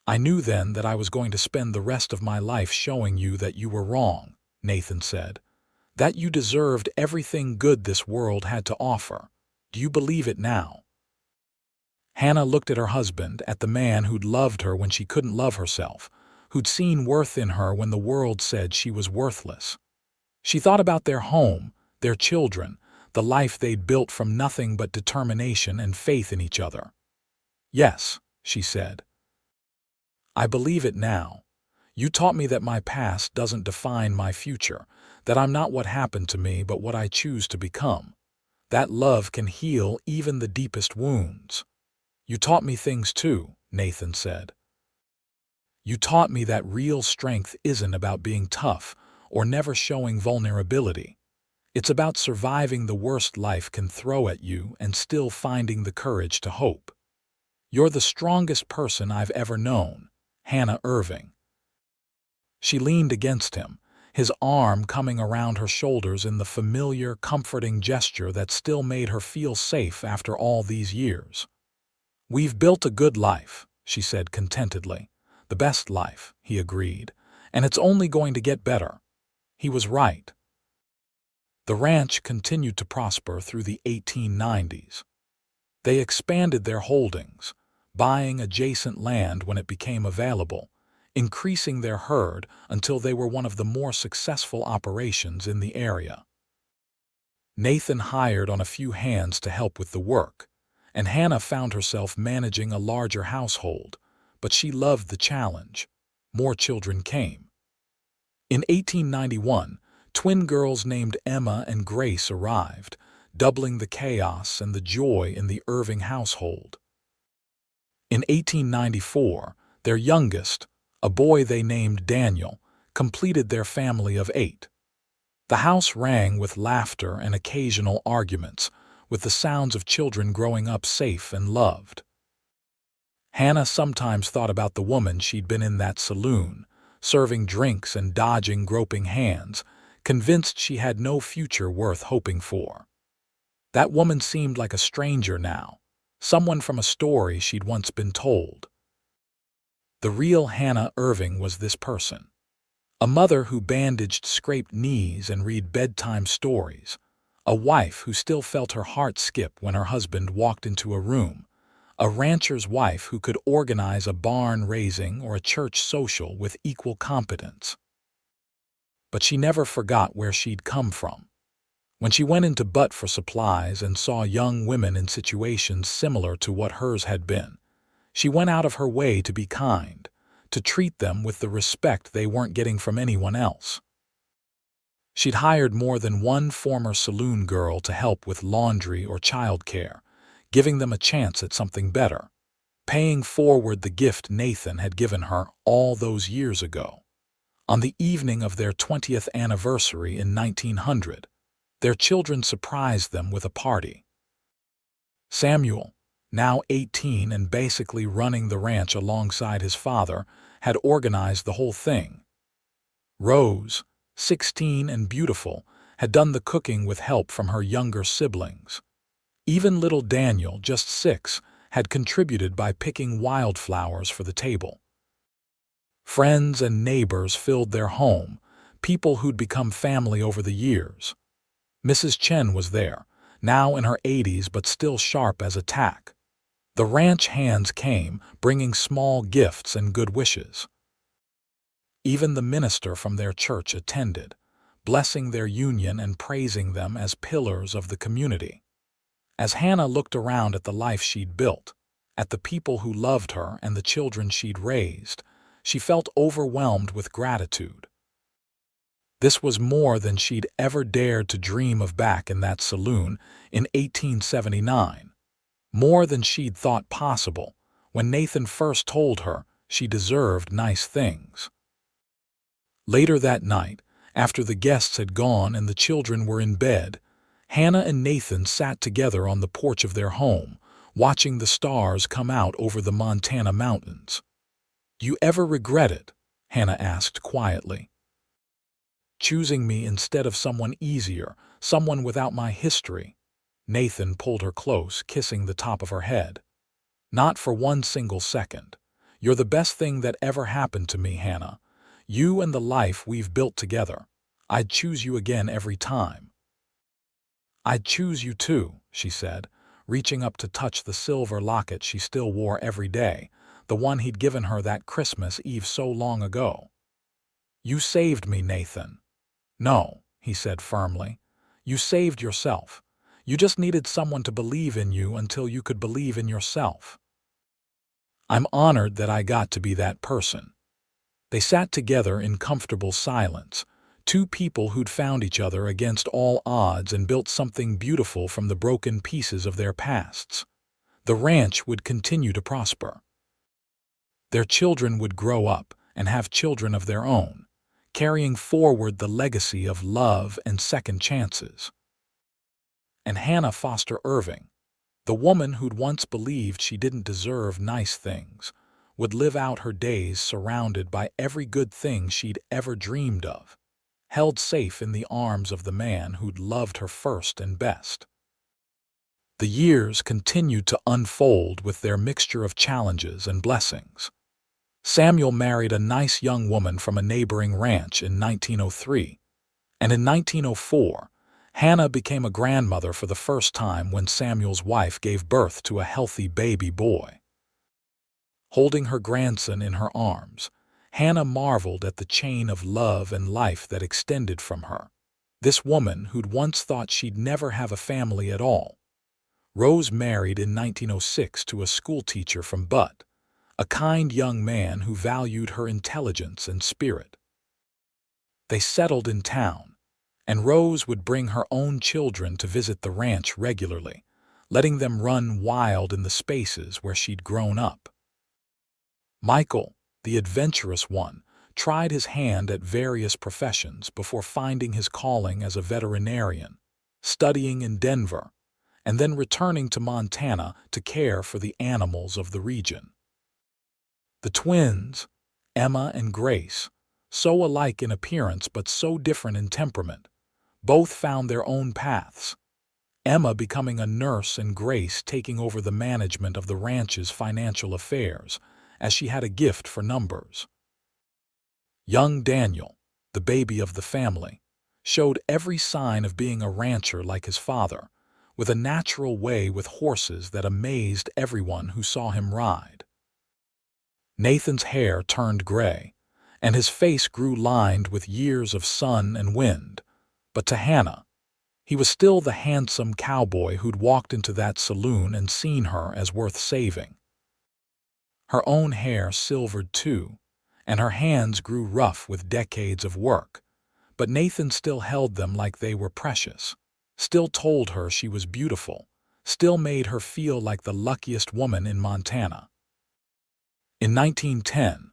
I knew then that I was going to spend the rest of my life showing you that you were wrong," Nathan said. "That you deserved everything good this world had to offer. Do you believe it now?" Hannah looked at her husband, at the man who'd loved her when she couldn't love herself, who'd seen worth in her when the world said she was worthless. She thought about their home, their children, the life they'd built from nothing but determination and faith in each other. "Yes," she said. "I believe it now. You taught me that my past doesn't define my future, that I'm not what happened to me but what I choose to become. That love can heal even the deepest wounds. You taught me things too," Nathan said. "You taught me that real strength isn't about being tough or never showing vulnerability. It's about surviving the worst life can throw at you and still finding the courage to hope. You're the strongest person I've ever known, Hannah Irving." She leaned against him, his arm coming around her shoulders in the familiar, comforting gesture that still made her feel safe after all these years. "We've built a good life," she said contentedly. "The best life," he agreed, "and it's only going to get better." He was right. The ranch continued to prosper through the 1890s. They expanded their holdings, buying adjacent land when it became available, increasing their herd until they were one of the more successful operations in the area. Nathan hired on a few hands to help with the work, and Hannah found herself managing a larger household, but she loved the challenge. More children came. In 1891, twin girls named Emma and Grace arrived, doubling the chaos and the joy in the Irving household. In 1894, their youngest, a boy they named Daniel, completed their family of 8. The house rang with laughter and occasional arguments, with the sounds of children growing up safe and loved. Hannah sometimes thought about the woman she'd been in that saloon, serving drinks and dodging groping hands, convinced she had no future worth hoping for. That woman seemed like a stranger now, someone from a story she'd once been told. The real Hannah Irving was this person. A mother who bandaged scraped knees and read bedtime stories. A wife who still felt her heart skip when her husband walked into a room. A rancher's wife who could organize a barn raising or a church social with equal competence. But she never forgot where she'd come from. When she went into Butte for supplies and saw young women in situations similar to what hers had been, she went out of her way to be kind, to treat them with the respect they weren't getting from anyone else. She'd hired more than one former saloon girl to help with laundry or childcare, giving them a chance at something better, paying forward the gift Nathan had given her all those years ago. On the evening of their 20th anniversary in 1900, their children surprised them with a party. Samuel, now 18 and basically running the ranch alongside his father, had organized the whole thing. Rose, 16 and beautiful, had done the cooking with help from her younger siblings. Even little Daniel, just 6, had contributed by picking wildflowers for the table. Friends and neighbors filled their home, people who'd become family over the years. Mrs. Chen was there, now in her 80s but still sharp as a tack. The ranch hands came, bringing small gifts and good wishes. Even the minister from their church attended, blessing their union and praising them as pillars of the community. As Hannah looked around at the life she'd built, at the people who loved her and the children she'd raised, she felt overwhelmed with gratitude. This was more than she'd ever dared to dream of back in that saloon in 1879, more than she'd thought possible when Nathan first told her she deserved nice things. Later that night, after the guests had gone and the children were in bed, Hannah and Nathan sat together on the porch of their home, watching the stars come out over the Montana mountains. "Do you ever regret it?" Hannah asked quietly. "Choosing me instead of someone easier, someone without my history?" Nathan pulled her close, kissing the top of her head. "Not for one single second. You're the best thing that ever happened to me, Hannah. You and the life we've built together. I'd choose you again every time." "I'd choose you too," she said, reaching up to touch the silver locket she still wore every day, the one he'd given her that Christmas Eve so long ago. "You saved me, Nathan." "No," he said firmly. "You saved yourself. You just needed someone to believe in you until you could believe in yourself." "I'm honored that I got to be that person." They sat together in comfortable silence, two people who'd found each other against all odds and built something beautiful from the broken pieces of their pasts. The ranch would continue to prosper. Their children would grow up and have children of their own, carrying forward the legacy of love and second chances. And Hannah Foster Irving, the woman who'd once believed she didn't deserve nice things, would live out her days surrounded by every good thing she'd ever dreamed of, held safe in the arms of the man who'd loved her first and best. The years continued to unfold with their mixture of challenges and blessings. Samuel married a nice young woman from a neighboring ranch in 1903, and in 1904, Hannah became a grandmother for the first time when Samuel's wife gave birth to a healthy baby boy. Holding her grandson in her arms, Hannah marveled at the chain of love and life that extended from her. This woman, who'd once thought she'd never have a family at all, Rose married in 1906 to a schoolteacher from Butte, a kind young man who valued her intelligence and spirit. They settled in town, and Rose would bring her own children to visit the ranch regularly, letting them run wild in the spaces where she'd grown up. Michael, the adventurous one, tried his hand at various professions before finding his calling as a veterinarian, studying in Denver, and then returning to Montana to care for the animals of the region. The twins, Emma and Grace, so alike in appearance but so different in temperament, both found their own paths, Emma becoming a nurse and Grace taking over the management of the ranch's financial affairs, as she had a gift for numbers. Young Daniel, the baby of the family, showed every sign of being a rancher like his father, with a natural way with horses that amazed everyone who saw him ride. Nathan's hair turned gray, and his face grew lined with years of sun and wind, but to Hannah, he was still the handsome cowboy who'd walked into that saloon and seen her as worth saving. Her own hair silvered too, and her hands grew rough with decades of work, but Nathan still held them like they were precious, still told her she was beautiful, still made her feel like the luckiest woman in Montana. In 1910,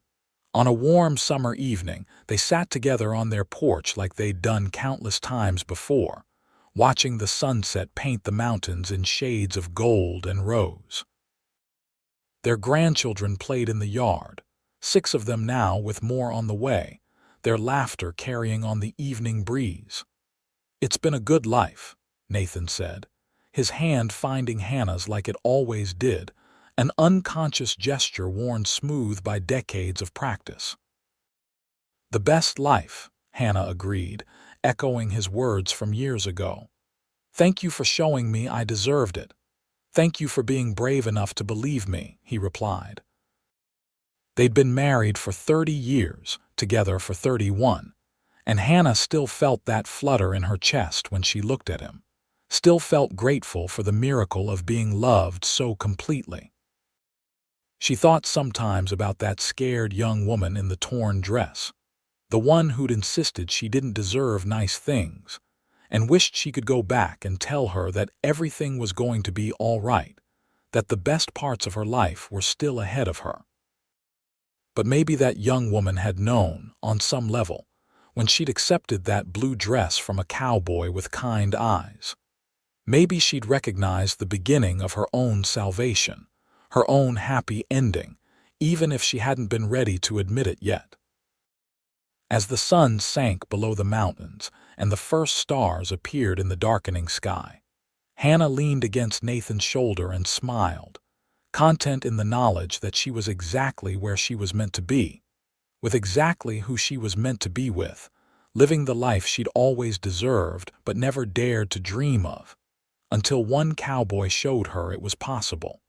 on a warm summer evening, they sat together on their porch like they'd done countless times before, watching the sunset paint the mountains in shades of gold and rose. Their grandchildren played in the yard, 6 of them now with more on the way, their laughter carrying on the evening breeze. "It's been a good life," Nathan said, his hand finding Hannah's like it always did, an unconscious gesture worn smooth by decades of practice. "The best life," Hannah agreed, echoing his words from years ago. "Thank you for showing me I deserved it. Thank you for being brave enough to believe me," he replied. They'd been married for 30 years, together for 31, and Hannah still felt that flutter in her chest when she looked at him, still felt grateful for the miracle of being loved so completely. She thought sometimes about that scared young woman in the torn dress, the one who'd insisted she didn't deserve nice things, and wished she could go back and tell her that everything was going to be all right, that the best parts of her life were still ahead of her. But maybe that young woman had known, on some level, when she'd accepted that blue dress from a cowboy with kind eyes. Maybe she'd recognized the beginning of her own salvation, her own happy ending, even if she hadn't been ready to admit it yet. As the sun sank below the mountains and the first stars appeared in the darkening sky, Hannah leaned against Nathan's shoulder and smiled, content in the knowledge that she was exactly where she was meant to be, with exactly who she was meant to be with, living the life she'd always deserved but never dared to dream of, until one cowboy showed her it was possible.